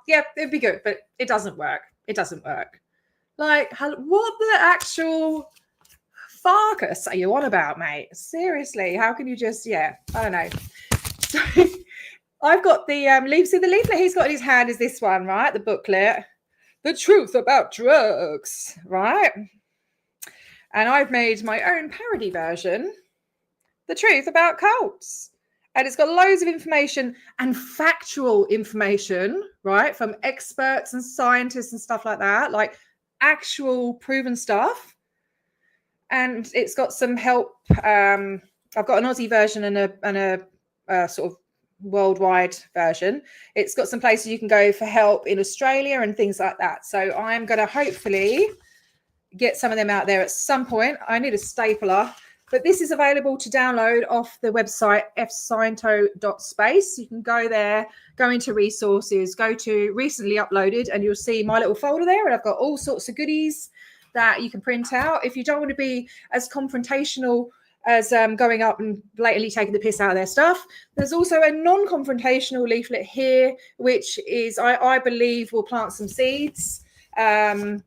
Yeah, it'd be good, but it doesn't work. It doesn't work. Like, what the actual farkus are you on about, mate? Seriously, how can you just, I don't know. So I've got the leaflet he's got in his hand is this one, right? The booklet, The Truth About Drugs, right? And I've made my own parody version, The Truth About Cults. And it's got loads of information and factual information, right? From experts and scientists and stuff like that, like actual proven stuff. And it's got some help. I've got an Aussie version and a sort of worldwide version. It's got some places you can go for help in Australia and things like that. So I'm going to hopefully get some of them out there at some point. I need a stapler. But this is available to download off the website fsciento.space. You can go there, go into resources, go to recently uploaded, and you'll see my little folder there. And I've got all sorts of goodies that you can print out. If you don't want to be as confrontational as going up and blatantly taking the piss out of their stuff, there's also a non-confrontational leaflet here, which is, I believe, will plant some seeds and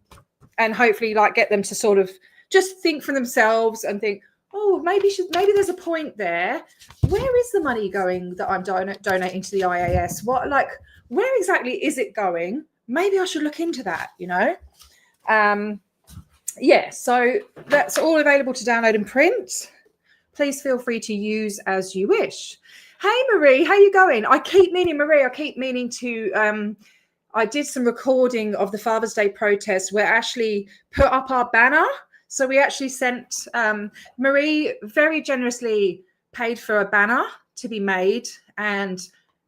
hopefully like get them to sort of just think for themselves and think, maybe there's a point there. Where is the money going that I'm donating to the IAS? Where exactly is it going? Maybe I should look into that, so that's all available to download and print. Please feel free to use as you wish. Hey, Marie, how you going? I keep meaning to, I did some recording of the Father's Day protest where Ashley put up our banner. So we actually sent, Marie very generously paid for a banner to be made and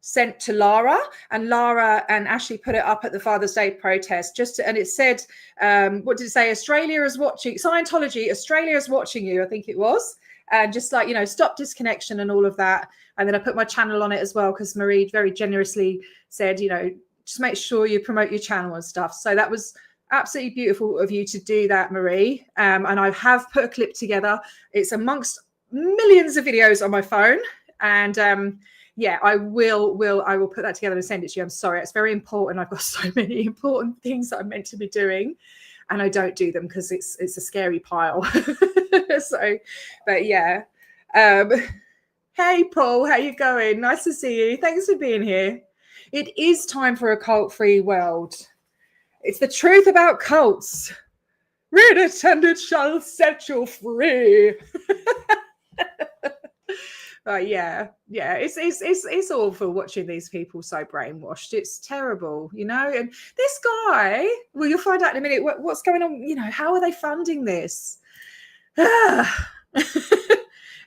sent to Lara, and Lara and Ashley put it up at the Father's Day protest and it said, what did it say? Australia is watching, Scientology, Australia is watching you, I think it was. And just like, stop disconnection and all of that. And then I put my channel on it as well, because Marie very generously said, just make sure you promote your channel and stuff. So that was absolutely beautiful of you to do that, Marie. And I have put a clip together. It's amongst millions of videos on my phone. And yeah, I will put that together and send it to you. I'm sorry, it's very important. I've got so many important things that I'm meant to be doing, and I don't do them because it's a scary pile. So, but yeah. Hey Paul, how you going? Nice to see you. Thanks for being here. It is time for a cult-free world. It's the truth about cults. Read it and it shall set you free. Yeah, it's awful watching these people so brainwashed. It's terrible, And this guy, well, you'll find out in a minute what's going on. How are they funding this?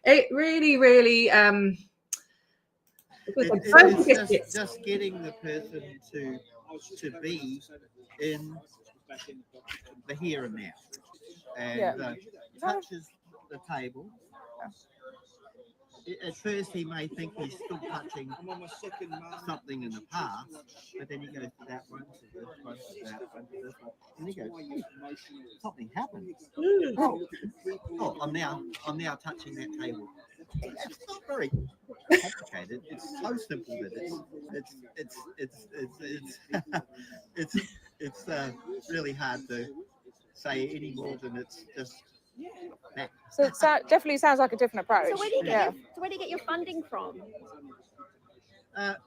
It really, really. It's just getting the person to be in the here and now, and touches the table. At first, he may think he's still touching something in the past, but then he goes to that one, to this one, to that one, to this one, and he goes, something happened. Oh, I'm now touching that table. It's not very complicated. It's so simple that it's really hard to say any more than it's just. So it definitely sounds like a different approach. So where do you get your funding from?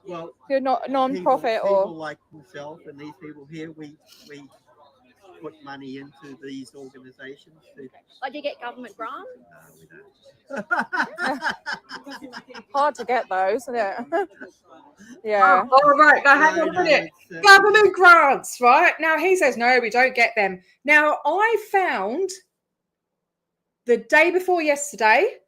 Well, you're not non-profit people like myself and these people here, we put money into these organisations. Like, do you get government grants? No, we don't. Hard to get those, isn't it? Yeah. Oh, all right. Now, hang on a minute. Government grants, right? Now, he says, no, we don't get them. Now, I found the day before yesterday,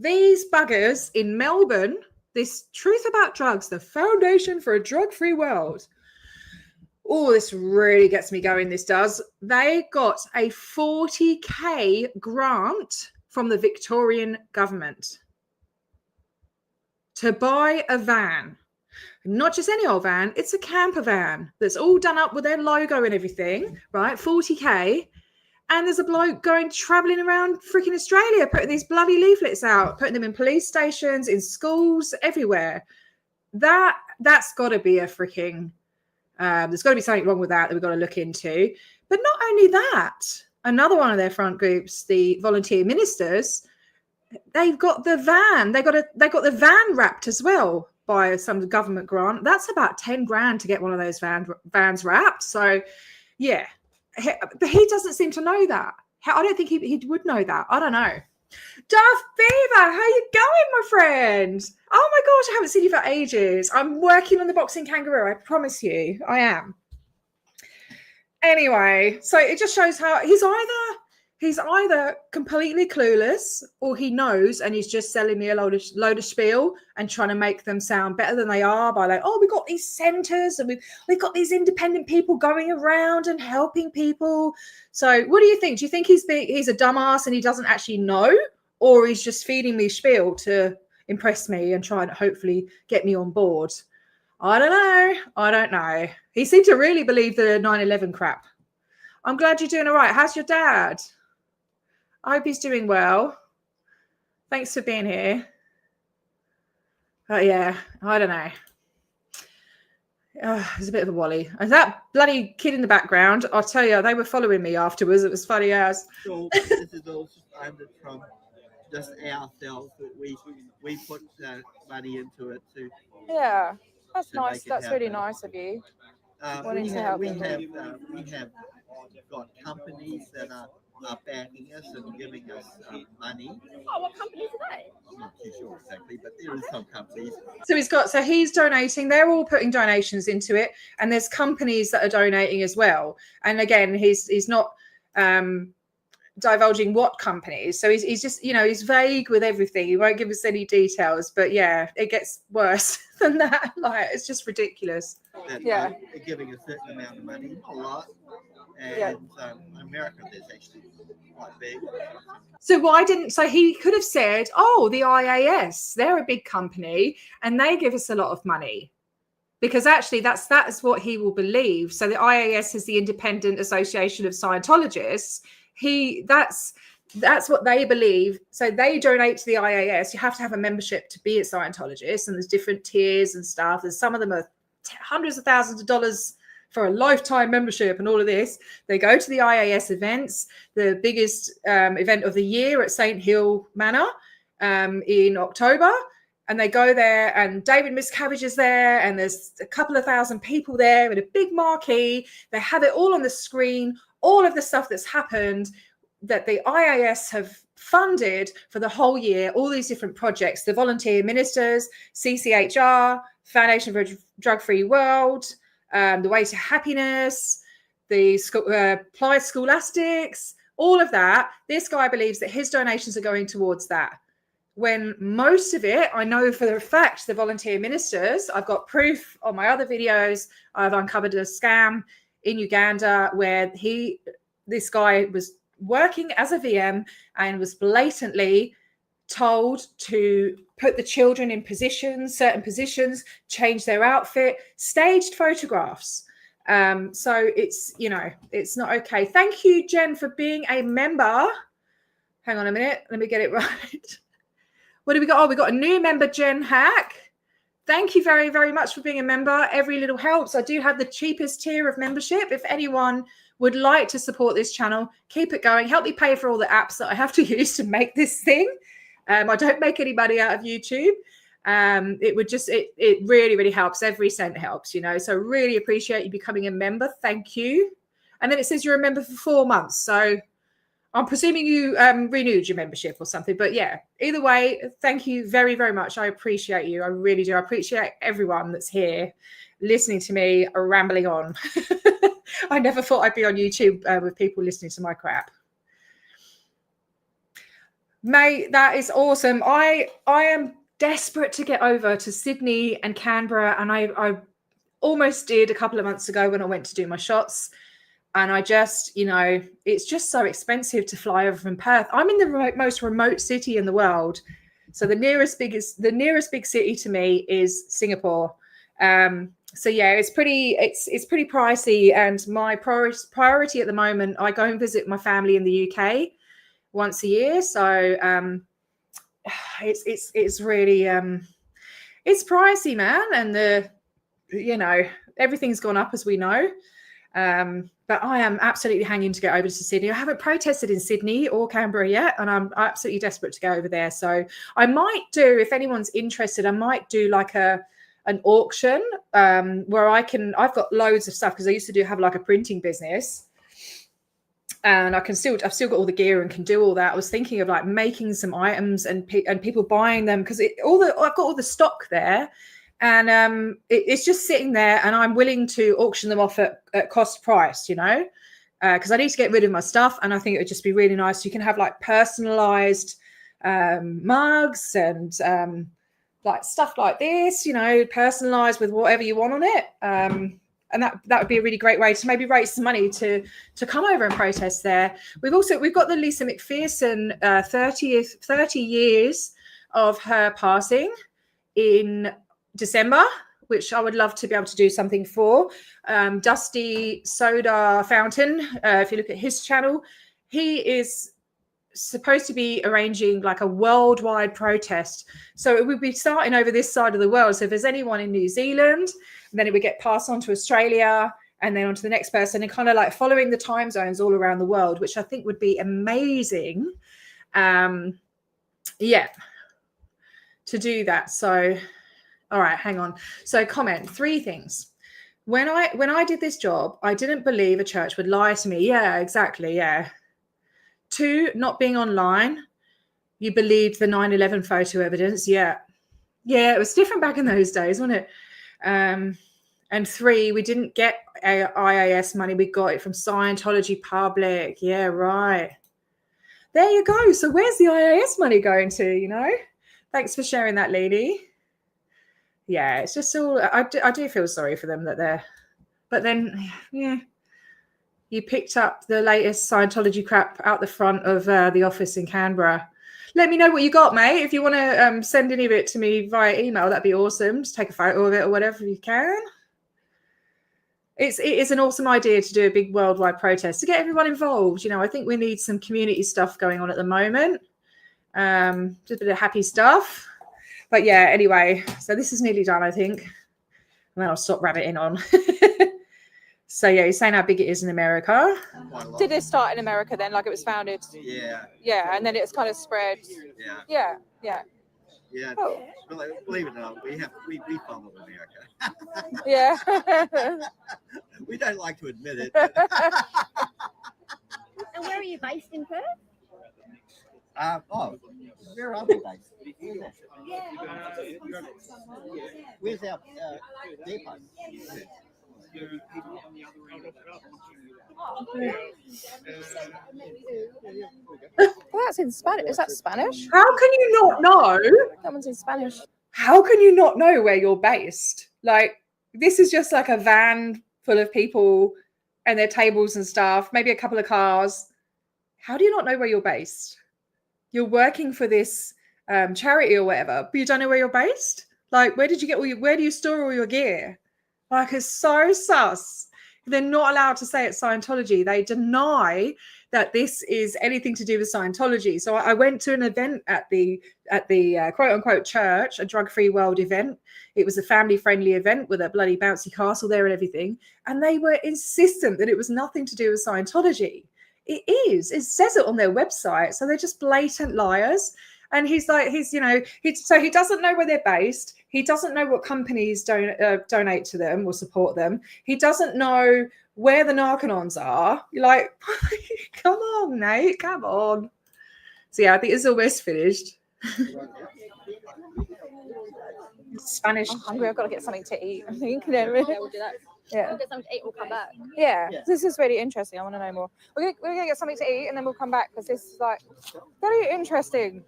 these buggers in Melbourne, this Truth About Drugs, the Foundation for a Drug-Free World. Oh, this really gets me going, this does. They got a 40K grant from the Victorian government to buy a van. Not just any old van, it's a camper van that's all done up with their logo and everything, right? 40K. And there's a bloke traveling around freaking Australia, putting these bloody leaflets out, putting them in police stations, in schools, everywhere. That's got to be a freaking, there's got to be something wrong with that we've got to look into. But not only that, another one of their front groups, the volunteer ministers, they've got the van. They got the van wrapped as well by some government grant. That's about 10 grand to get one of those vans wrapped. So, yeah. But he doesn't seem to know that. I don't think he would know that. I don't know. Darth Beaver, how you going, my friend? Oh my gosh, I haven't seen you for ages. I'm working on the boxing kangaroo. I promise you, I am. Anyway, so it just shows how he's either completely clueless or he knows and he's just selling me a load of spiel and trying to make them sound better than they are by like, oh, we've got these centers and we've got these independent people going around and helping people. So what do you think? Do you think he's a dumbass and he doesn't actually know, or he's just feeding me spiel to impress me and try and hopefully get me on board? I don't know. He seemed to really believe the 9/11 crap. I'm glad you're doing all right. How's your dad? I hope he's doing well. Thanks for being here. Yeah, I don't know. It's a bit of a wally. And that bloody kid in the background, I'll tell you, they were following me afterwards. It was funny as. So this is all funded from just ourselves. We put money into it too. Yeah, that's nice. That's really nice of you. We have got companies that are backing us and giving us money. Oh, what companies are they? I'm not too sure exactly, but there is some companies. So he's donating. They're all putting donations into it, and there's companies that are donating as well. And again, he's not divulging what companies. So he's just, he's vague with everything. He won't give us any details. But yeah, it gets worse than that. Like, it's just ridiculous. That, Yeah. they're giving a certain amount of money, not a lot. And in America, there's actually quite big. So he could have said, oh, the IAS, they're a big company and they give us a lot of money. Because actually that's what he will believe. So the IAS is the Independent Association of Scientologists. That's what they believe. So they donate to the IAS. You have to have a membership to be a Scientologist, and there's different tiers and stuff. There's some of them are hundreds of thousands of dollars for a lifetime membership and all of this. They go to the IAS events, the biggest event of the year at St. Hill Manor in October. And they go there, and David Miscavige is there, and there's a couple of thousand people there with a big marquee. They have it all on the screen, all of the stuff that's happened that the IAS have funded for the whole year, all these different projects, the Volunteer Ministers, CCHR, Foundation for a Drug-Free World, the Way to Happiness, the Applied Scholastics, all of that. This guy believes that his donations are going towards that. When most of it, I know for a fact, the Volunteer Ministers, I've got proof on my other videos. I've uncovered a scam in Uganda where this guy was working as a VM and was blatantly told to put the children in certain positions, change their outfit, staged photographs. So it's not okay. Thank you, Jen, for being a member. Hang on a minute. Let me get it right. What do we got? Oh, we got a new member, Jen Hack. Thank you very, very much for being a member. Every little helps. I do have the cheapest tier of membership. If anyone would like to support this channel, keep it going. Help me pay for all the apps that I have to use to make this thing. I don't make any money out of YouTube. It really, really helps. Every cent helps, So really appreciate you becoming a member. Thank you. And then it says you're a member for 4 months. So I'm presuming you renewed your membership or something. But yeah, either way, thank you very, very much. I appreciate you. I really do. I appreciate everyone that's here listening to me rambling on. I never thought I'd be on YouTube with people listening to my crap. Mate, that is awesome. I am desperate to get over to Sydney and Canberra. And I almost did a couple of months ago when I went to do my shots. And I just, it's just so expensive to fly over from Perth. I'm in the most remote city in the world. So the nearest big city to me is Singapore. So yeah, it's pretty pricey. And my priority at the moment, I go and visit my family in the UK once a year. So it's really it's pricey, man. And everything's gone up, as we know. But I am absolutely hanging to get over to Sydney. I haven't protested in Sydney or Canberra yet, and I'm absolutely desperate to go over there. So I might do, if anyone's interested, I might do like an auction where I've got loads of stuff because I used to have like a printing business, and I've still got all the gear and can do all that. I was thinking of like making some items and people buying them because I've got all the stock there. And it's just sitting there, and I'm willing to auction them off at cost price, because I need to get rid of my stuff. And I think it would just be really nice. You can have like personalized mugs and like stuff like this, personalized with whatever you want on it. And that would be a really great way to maybe raise some money to come over and protest there. We've got the Lisa McPherson 30 years of her passing in December, which I would love to be able to do something for. Dusty Soda Fountain, if you look at his channel, he is supposed to be arranging like a worldwide protest. So it would be starting over this side of the world. So if there's anyone in New Zealand, then it would get passed on to Australia and then on to the next person, and kind of like following the time zones all around the world, which I think would be amazing. To do that. So all right, hang on. So comment 3 things. When I did this job, I didn't believe a church would lie to me. Yeah, exactly. Yeah. 2, not being online. You believed the 9/11 photo evidence. Yeah. Yeah, it was different back in those days, wasn't it? And 3, we didn't get IAS money. We got it from Scientology Public. Yeah, right. There you go. So where's the IAS money going to, you know? Thanks for sharing that, lady. Yeah, it's just all, I do feel sorry for them that they're, but then, yeah, you picked up the latest Scientology crap out the front of the office in Canberra. Let me know what you got, mate. If you want to send any of it to me via email, that'd be awesome. Just take a photo of it or whatever you can. It is an awesome idea to do a big worldwide protest to get everyone involved. You know, I think we need some community stuff going on at the moment. Just a bit of happy stuff. But yeah, anyway, so this is nearly done, I think. And then I'll stop rabbiting on. So yeah, you're saying how big it is in America. Did it start in America then, like it was founded? Yeah. Yeah, and then it's kind of spread. Yeah. Yeah, yeah. Yeah. Oh. Believe it or not, we follow America. Yeah. We don't like to admit it. And where are you based in Perth? Where are we based? Where's our depot? Well, that's in Spanish. Is that Spanish? How can you not know? That one's in Spanish. How can you not know where you're based? Like, this is just like a van full of people and their tables and stuff, maybe a couple of cars. How do you not know where you're based? You're working for this charity or whatever, but you don't know where you're based? Like, where do you store all your gear? Like, it's so sus. They're not allowed to say it's Scientology. They deny that this is anything to do with Scientology. So I went to an event at the quote unquote church, a drug-free world event. It was a family-friendly event with a bloody bouncy castle there and everything. And they were insistent that it was nothing to do with Scientology. It is. It says it on their website. So they're just blatant liars. And he's like, so he doesn't know where they're based. He doesn't know what companies donate to them or support them. He doesn't know where the Narcanons are. You're like, come on, Nate, come on. So yeah, I think it's almost finished. Spanish. I'm hungry. I've got to get something to eat. I think. Yeah, we'll do that. Yeah. We'll get something to eat. We'll come back. Yeah, this is really interesting. I want to know more. We're gonna get something to eat and then we'll come back because this is like very interesting.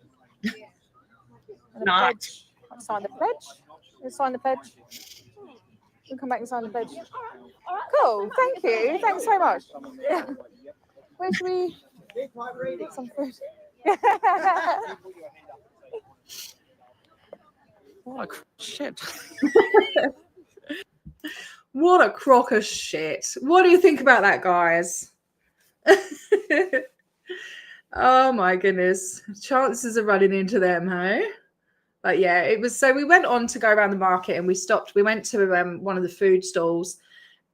Not. Sign the pledge. Let's sign the pledge. We'll come back and sign the pledge. Cool. Thank you. Thanks so much. Yeah. Where should we get some food? What a shit. What a crock of shit. What do you think about that, guys? Oh my goodness. Chances of running into them, hey? But yeah, it was, so we went on to go around the market and we went to one of the food stalls,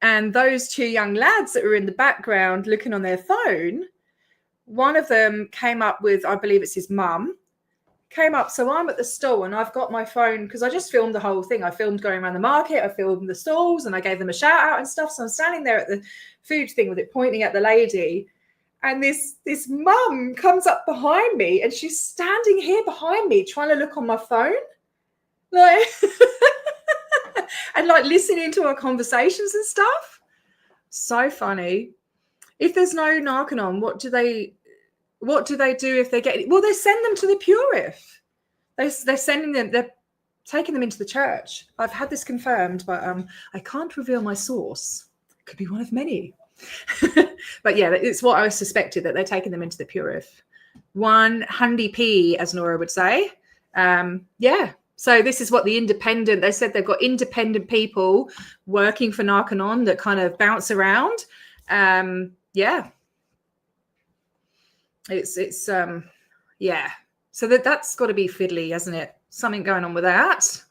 and those two young lads that were in the background looking on their phone, one of them came up with, I believe it's his mum, came up. So I'm at the stall and I've got my phone because I just filmed the whole thing. I filmed going around the market, I filmed the stalls, and I gave them a shout out and stuff. So I'm standing there at the food thing with it pointing at the lady. And this mum comes up behind me and she's standing here behind me trying to look on my phone. Like, and like listening to our conversations and stuff. So funny. If there's no Narcanon, what do they do if they get it? Well, they send them to the Purif. They're sending them, they're taking them into the church. I've had this confirmed, but I can't reveal my source. It could be one of many. But yeah, it's what I suspected, that they're taking them into the Purif. 100p, as Nora would say. Yeah. So this is what the independent, they said they've got independent people working for Narcanon that kind of bounce around. Yeah. It's yeah. So that's got to be fiddly, hasn't it? Something going on with that.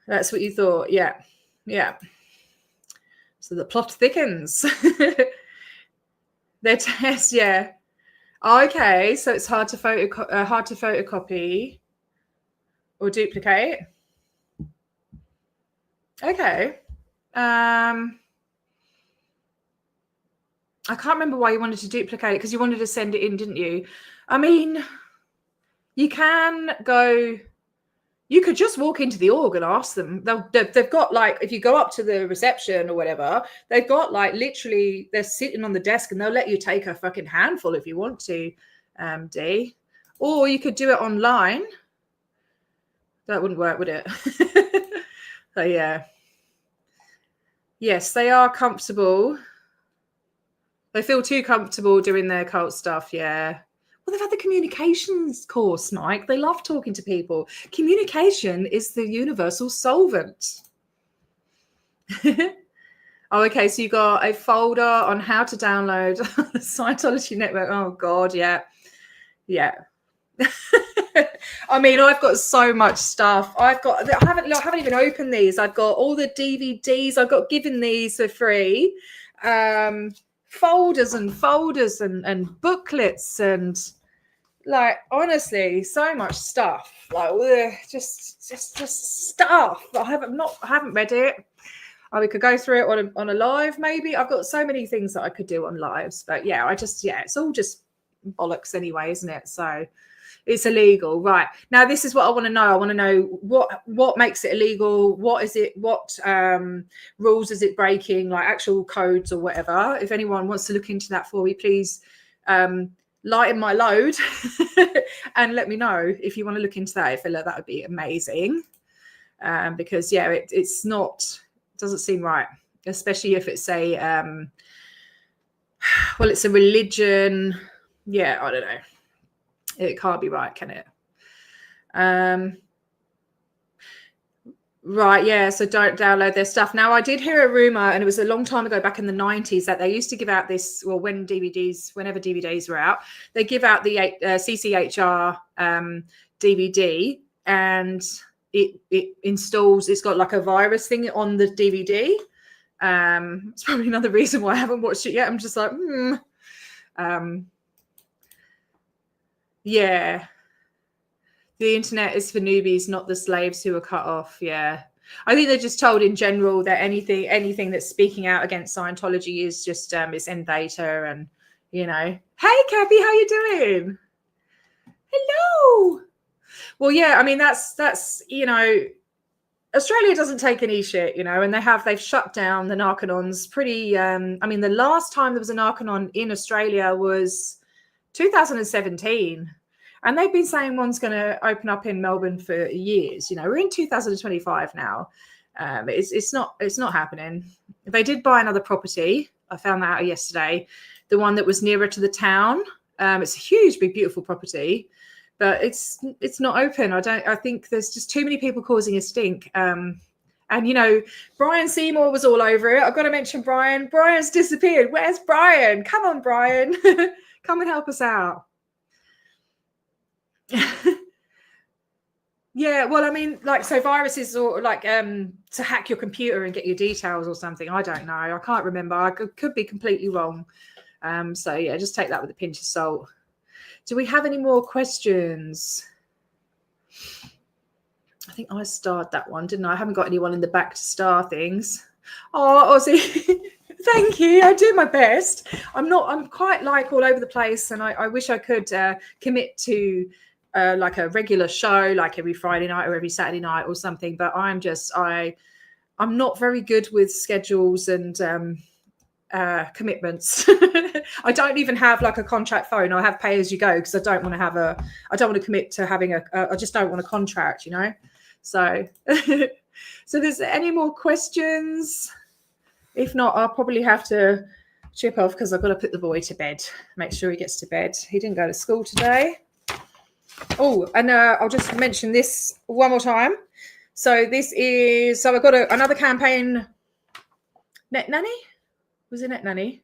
That's what you thought. Yeah. Yeah. So the plot thickens. Their test, yeah. Okay, so it's hard to photocopy or duplicate. Okay. I can't remember why you wanted to duplicate it, because you wanted to send it in, didn't you? I mean, you can go You could just walk into the org and ask them. They've got like, if you go up to the reception or whatever, they've got like literally, they're sitting on the desk and they'll let you take a fucking handful if you want to, D. Or you could do it online. That wouldn't work, would it? So yeah. Yes, they are comfortable. They feel too comfortable doing their cult stuff, yeah. Well, they've had the communications course, Mike. They love talking to people. Communication is the universal solvent. Oh, okay. So you got a folder on how to download the Scientology network. Oh, God. Yeah. Yeah. I mean, I've got so much stuff. I haven't even opened these. I've got all the DVDs. I've got given these for free. Folders and folders and booklets and like honestly so much stuff, like just stuff. I haven't read it. We could go through it on a live maybe. I've got so many things that I could do on lives, but yeah, it's all just bollocks anyway, isn't it? So it's illegal, right? Now this is what I want to know. I want to know what makes it illegal. What is it? What rules is it breaking? Like actual codes or whatever. If anyone wants to look into that for me, please lighten my load and let me know if you want to look into that. I feel like that would be amazing, because yeah, it's not, doesn't seem right, especially if it's a well, it's a religion. Yeah, I don't know. It can't be right, can it? Right, yeah, so don't download their stuff. Now, I did hear a rumor, and it was a long time ago, back in the 90s, that they used to give out this, well, whenever DVDs were out, they give out the CCHR DVD, and it installs, it's got like a virus thing on the DVD. It's probably another reason why I haven't watched it yet. I'm just like, yeah, the internet is for newbies, not the slaves who are cut off. Yeah, I think they're just told in general that anything that's speaking out against Scientology is just it's end data, and you know, hey Kathy, how you doing? Hello. Well, yeah, I mean that's you know, Australia doesn't take any shit, you know, and they've shut down the Narcanons pretty. I mean, the last time there was a Narcanon in Australia was 2017, and they've been saying one's going to open up in Melbourne for years. You know, we're in 2025 now. It's not happening. They did buy another property. I found that out yesterday. The one that was nearer to the town. It's a huge, big, beautiful property, but it's not open. I think there's just too many people causing a stink. And you know, Brian Seymour was all over it. I've got to mention Brian. Brian's disappeared. Where's Brian? Come on, Brian. Come and help us out. Yeah, well, I mean, like, so viruses or like to hack your computer and get your details or something. I don't know. I can't remember. I could be completely wrong. So yeah, just take that with a pinch of salt. Do we have any more questions? I think I starred that one, didn't I? I haven't got anyone in the back to star things. Oh, Ozzy. Thank you. I do my best. I'm quite like all over the place, and I wish I could commit to like a regular show, like every Friday night or every Saturday night or something. But I'm not very good with schedules and commitments. I don't even have like a contract phone. I have pay as you go because I don't want to commit to having I just don't want a contract, you know. So, so there's any more questions? If not, I'll probably have to chip off because I've got to put the boy to bed. Make sure he gets to bed. He didn't go to school today. Oh, and I'll just mention this one more time. So I've got another campaign. Net Nanny? Was it Net Nanny?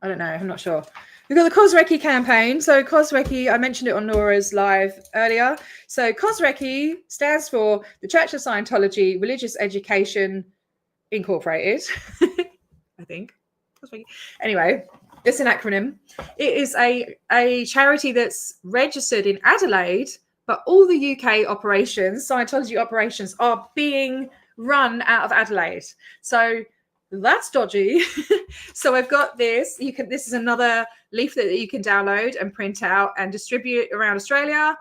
I don't know. I'm not sure. We've got the COSRECI campaign. So COSRECI, I mentioned it on Nora's live earlier. So COSRECI stands for the Church of Scientology Religious Education Incorporated, I think. Anyway, it's an acronym. It is a charity that's registered in Adelaide, but all the UK operations, Scientology operations, are being run out of Adelaide. So that's dodgy. So I've got this. This is another leaflet that you can download and print out and distribute around Australia.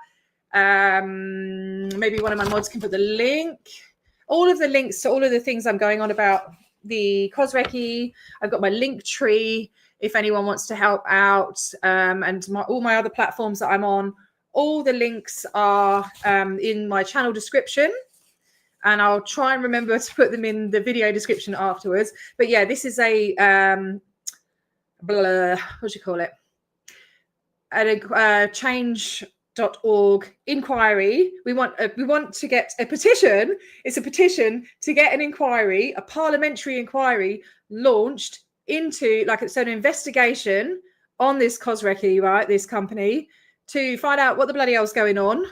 Maybe one of my mods can put the link. All of the links to all of the things I'm going on about the Cosrecce. I've got my link tree if anyone wants to help out, and all my other platforms that I'm on. All the links are in my channel description, and I'll try and remember to put them in the video description afterwards. But yeah, this is a what do you call it? A change.org inquiry. We want to get a petition. It's a petition to get an inquiry, a parliamentary inquiry launched into, like, it's an investigation on this Cosrecce, right? This company, to find out what the bloody hell's going on.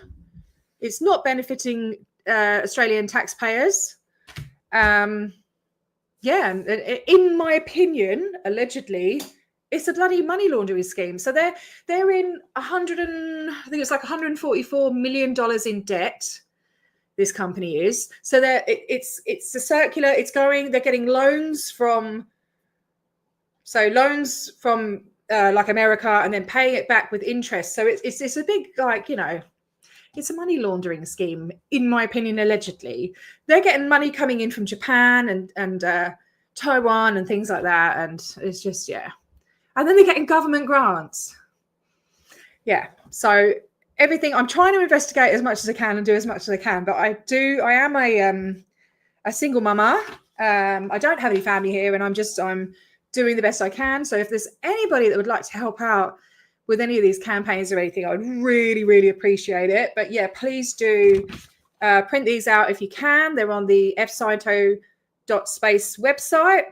It's not benefiting Australian taxpayers. Yeah, in my opinion, allegedly, it's a bloody money laundering scheme. So they're in I think it's like $144 million in debt. This company is. So it's a circular. It's going. They're getting loans from like America, and then paying it back with interest. So it's a big, like, you know, it's a money laundering scheme, in my opinion. Allegedly, they're getting money coming in from Japan and Taiwan and things like that, and it's just, yeah. And then they're getting government grants. Yeah. So everything, I'm trying to investigate as much as I can and do as much as I can. But I am a single mama. I don't have any family here, and I'm doing the best I can. So if there's anybody that would like to help out with any of these campaigns or anything, I would really, really appreciate it. But yeah, please do print these out if you can. They're on the fsciento.space website.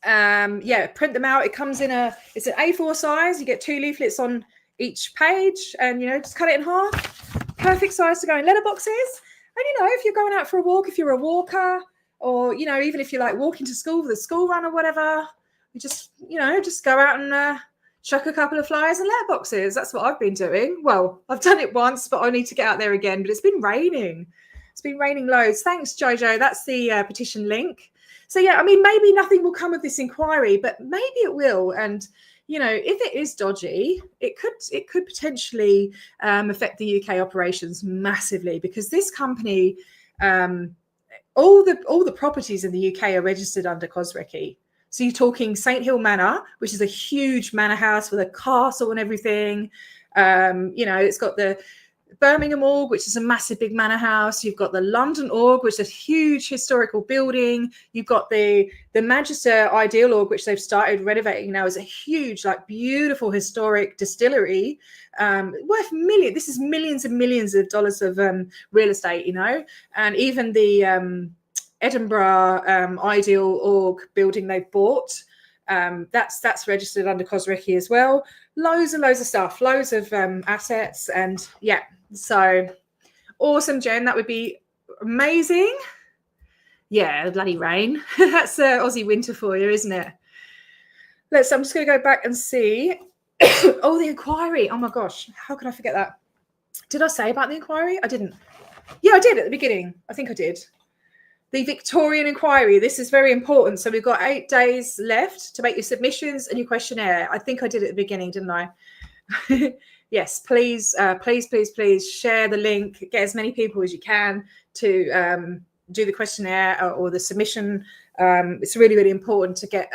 Yeah, print them out. It comes in it's an A4 size. You get 2 leaflets on each page, and, you know, just cut it in half. Perfect size to go in letterboxes. And, you know, if you're going out for a walk, if you're a walker, or, you know, even if you're like walking to school for the school run or whatever, you just, you know, just go out and chuck a couple of flyers and letterboxes. That's what I've been doing. Well, I've done it once, but I need to get out there again. But it's been raining. It's been raining loads. Thanks, Jojo. That's the petition link. So, yeah, I mean, maybe nothing will come of this inquiry, but maybe it will. And, you know, if it is dodgy, it could potentially affect the UK operations massively, because this company, all the properties in the UK are registered under Cosrecce. So you're talking St Hill Manor, which is a huge manor house with a castle and everything. You know, it's got the Birmingham Org, which is a massive big manor house. You've got the London Org, which is a huge historical building. You've got the Manchester Ideal Org, which they've started renovating now, is a huge, like, beautiful historic distillery, worth millions. This is millions and millions of dollars of real estate, you know. And even the Edinburgh Ideal Org building they've bought, that's registered under Cosrecce as well. Loads and loads of stuff, loads of assets, and yeah. So awesome, Jen. That would be amazing. Yeah, bloody rain. That's Aussie winter for you, isn't it? I'm just going to go back and see. Oh, the inquiry. Oh my gosh, how could I forget that? Did I say about the inquiry? I didn't. Yeah, I did at the beginning. I think I did. The Victorian inquiry. This is very important. So we've got 8 days left to make your submissions and your questionnaire. I think I did at the beginning, didn't I? Yes, please share the link. Get as many people as you can to do the questionnaire or the submission. It's really, really important to get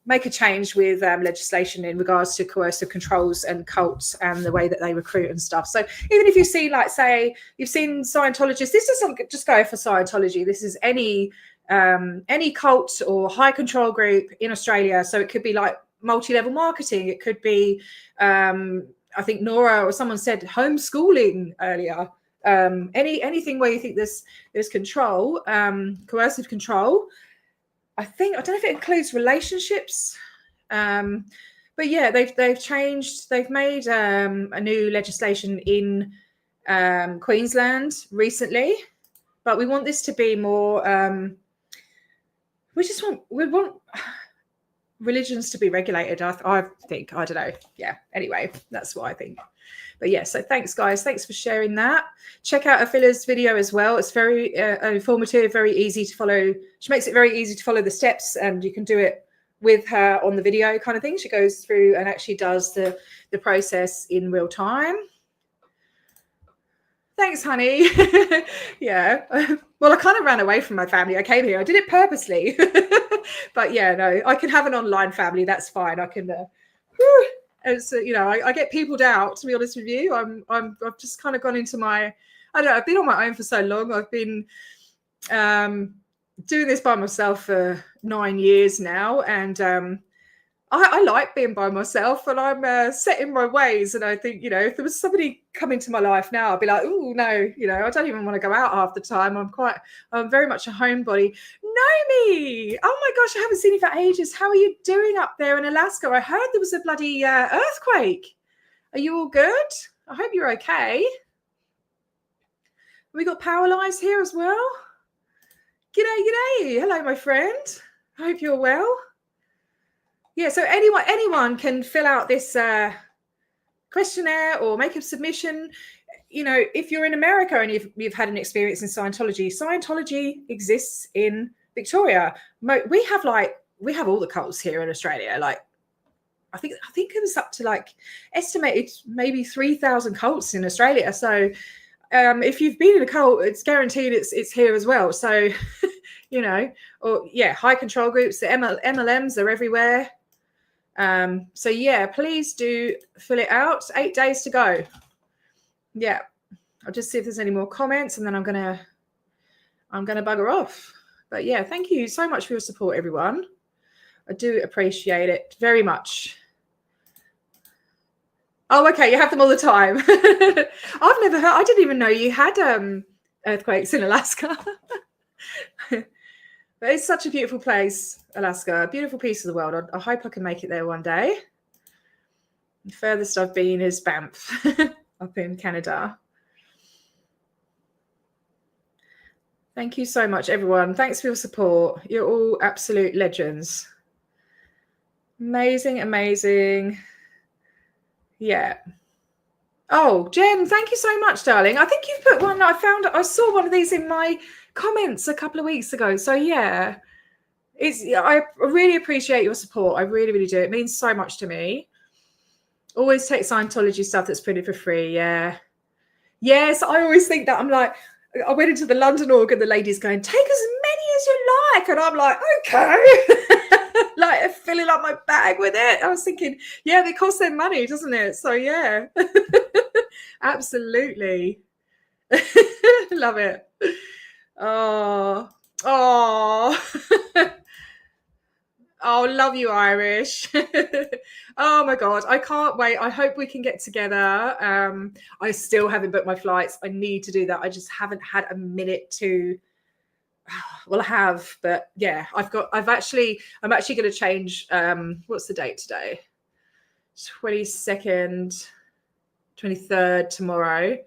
make a change with legislation in regards to coercive controls and cults and the way that they recruit and stuff. So even if you see, like, say, you've seen Scientologists, this doesn't just go for Scientology. This is any cult or high control group in Australia. So it could be like multi-level marketing. It could be, I think Nora or someone said homeschooling earlier. Anything where you think there's control, coercive control. I don't know if it includes relationships, but yeah, they've changed. They've made a new legislation in Queensland recently, but we want this to be more. We want religions to be regulated. I think. I don't know. Yeah. Anyway, that's what I think. But yeah, so thanks, guys. Thanks for sharing that. Check out Aphila's video as well. It's very informative, very easy to follow. She makes it very easy to follow the steps, and you can do it with her on the video kind of thing. She goes through and actually does the process in real time. Thanks, honey. Yeah. Well, I kind of ran away from my family. I came here. I did it purposely. But yeah, no, I can have an online family. That's fine. I can. And so, you know, I get peopled out. To be honest with you, I've just kind of gone into my. I don't know. I've been on my own for so long. I've been doing this by myself for 9 years now, and I like being by myself, and I'm set in my ways. And I think, you know, if there was somebody come into my life now, I'd be like, oh no, you know, I don't even want to go out half the time. I'm very much a homebody. Nomi, oh my gosh, I haven't seen you for ages. How are you doing up there in Alaska? I heard there was a bloody earthquake. Are you all good? I hope you're okay. We got power lines here as well. G'day. Hello, my friend. I hope you're well. Yeah, so anyone can fill out this questionnaire or make a submission. You know, if you're in America and you've had an experience in Scientology exists in Victoria. We have all the cults here in Australia. Like, I think it was up to like estimated maybe 3,000 cults in Australia. So if you've been in a cult, it's guaranteed it's here as well. So, you know, or yeah, high control groups, the MLMs are everywhere. So yeah, please do fill it out. 8 days to go. Yeah, I'll just see if there's any more comments, and then I'm gonna bugger off. But yeah, thank you so much for your support, everyone. I do appreciate it very much. Oh, okay, you have them all the time. I've never heard. I didn't even know you had earthquakes in Alaska. But it's such a beautiful place, Alaska, a beautiful piece of the world. I hope I can make it there one day. The furthest I've been is Banff, up in Canada. Thank you so much, everyone. Thanks for your support. You're all absolute legends. Amazing. Yeah. Oh, Jen, thank you so much, darling. I think you've put one. I saw one of these in my comments a couple of weeks ago. So yeah, I really appreciate your support. I really do. It means so much to me. Always take Scientology stuff that's printed for free. Yeah. Yes, I always think that. I'm like, I went into the London org and the lady's going, take as many as you like. And I'm like, okay. Like filling up my bag with it. I was thinking, yeah, they cost them money, doesn't it? So yeah, absolutely. Love it. Oh, love you, Irish. Oh my God, I can't wait. I hope we can get together. I still haven't booked my flights. I need to do that. I just haven't had a minute to. Well, I have, but yeah, I'm actually going to change. What's the date today? 22nd, 23rd tomorrow.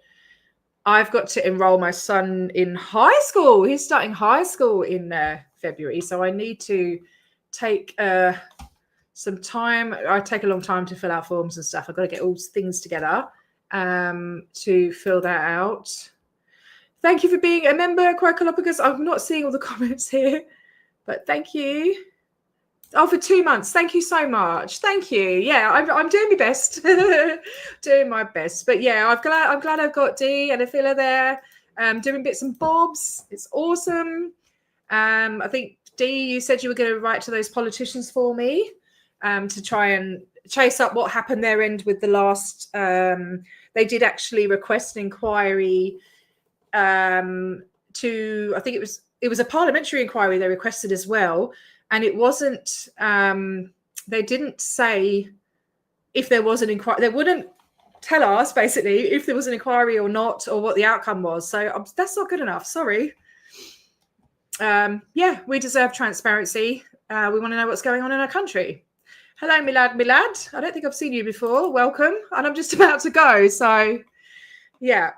I've got to enroll my son in high school. He's starting high school in February. So I need to take some time. I take a long time to fill out forms and stuff. I've got to get all things together to fill that out. Thank you for being a member, Quackalopicus. I'm not seeing all the comments here, but thank you. Oh, for 2 months. Thank you so much. Thank you. Yeah, I'm doing my best. Doing my best. But yeah, I'm glad I've got Dee and Afila there, doing bits and bobs. It's awesome. I think Dee, you said you were going to write to those politicians for me to try and chase up what happened their end with the last. They did actually request an inquiry to. I think it was a parliamentary inquiry they requested as well. And it wasn't, they didn't say if there was an inquiry. They wouldn't tell us, basically, if there was an inquiry or not, or what the outcome was. So that's not good enough. Sorry. Yeah, we deserve transparency. We want to know what's going on in our country. Hello, Milad. I don't think I've seen you before. Welcome. And I'm just about to go. So, yeah.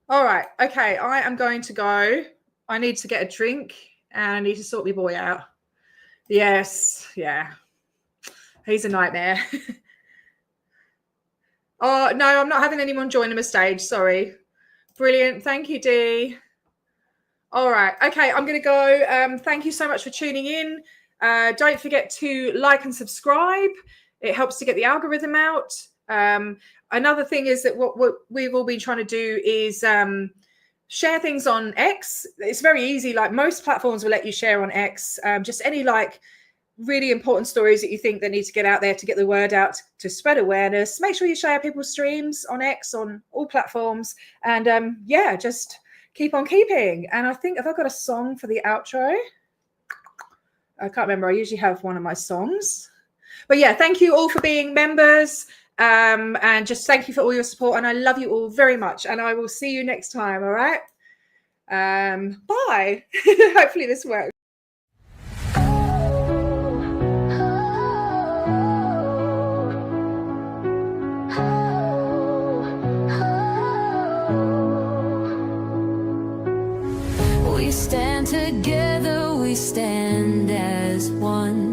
All right. Okay, I am going to go. I need to get a drink. And I need to sort my boy out. Yes, yeah. He's a nightmare. Oh, no, I'm not having anyone join him a stage. Sorry. Brilliant. Thank you, Dee. All right. Okay, I'm going to go. Thank you so much for tuning in. Don't forget to like and subscribe. It helps to get the algorithm out. another thing is that what we've all been trying to do is share things on X. It's very easy. Like most platforms will let you share on X, just any like really important stories that you think that need to get out there to get the word out, to spread awareness. Make sure you share people's streams on X, on all platforms. And yeah, just keep on keeping. And I think, have I got a song for the outro? I can't remember. I usually have one of my songs. But yeah, thank you all for being members. And just thank you for all your support. And I love you all very much. And I will see you next time. All right. Bye. Hopefully this works. We stand together, we stand as one.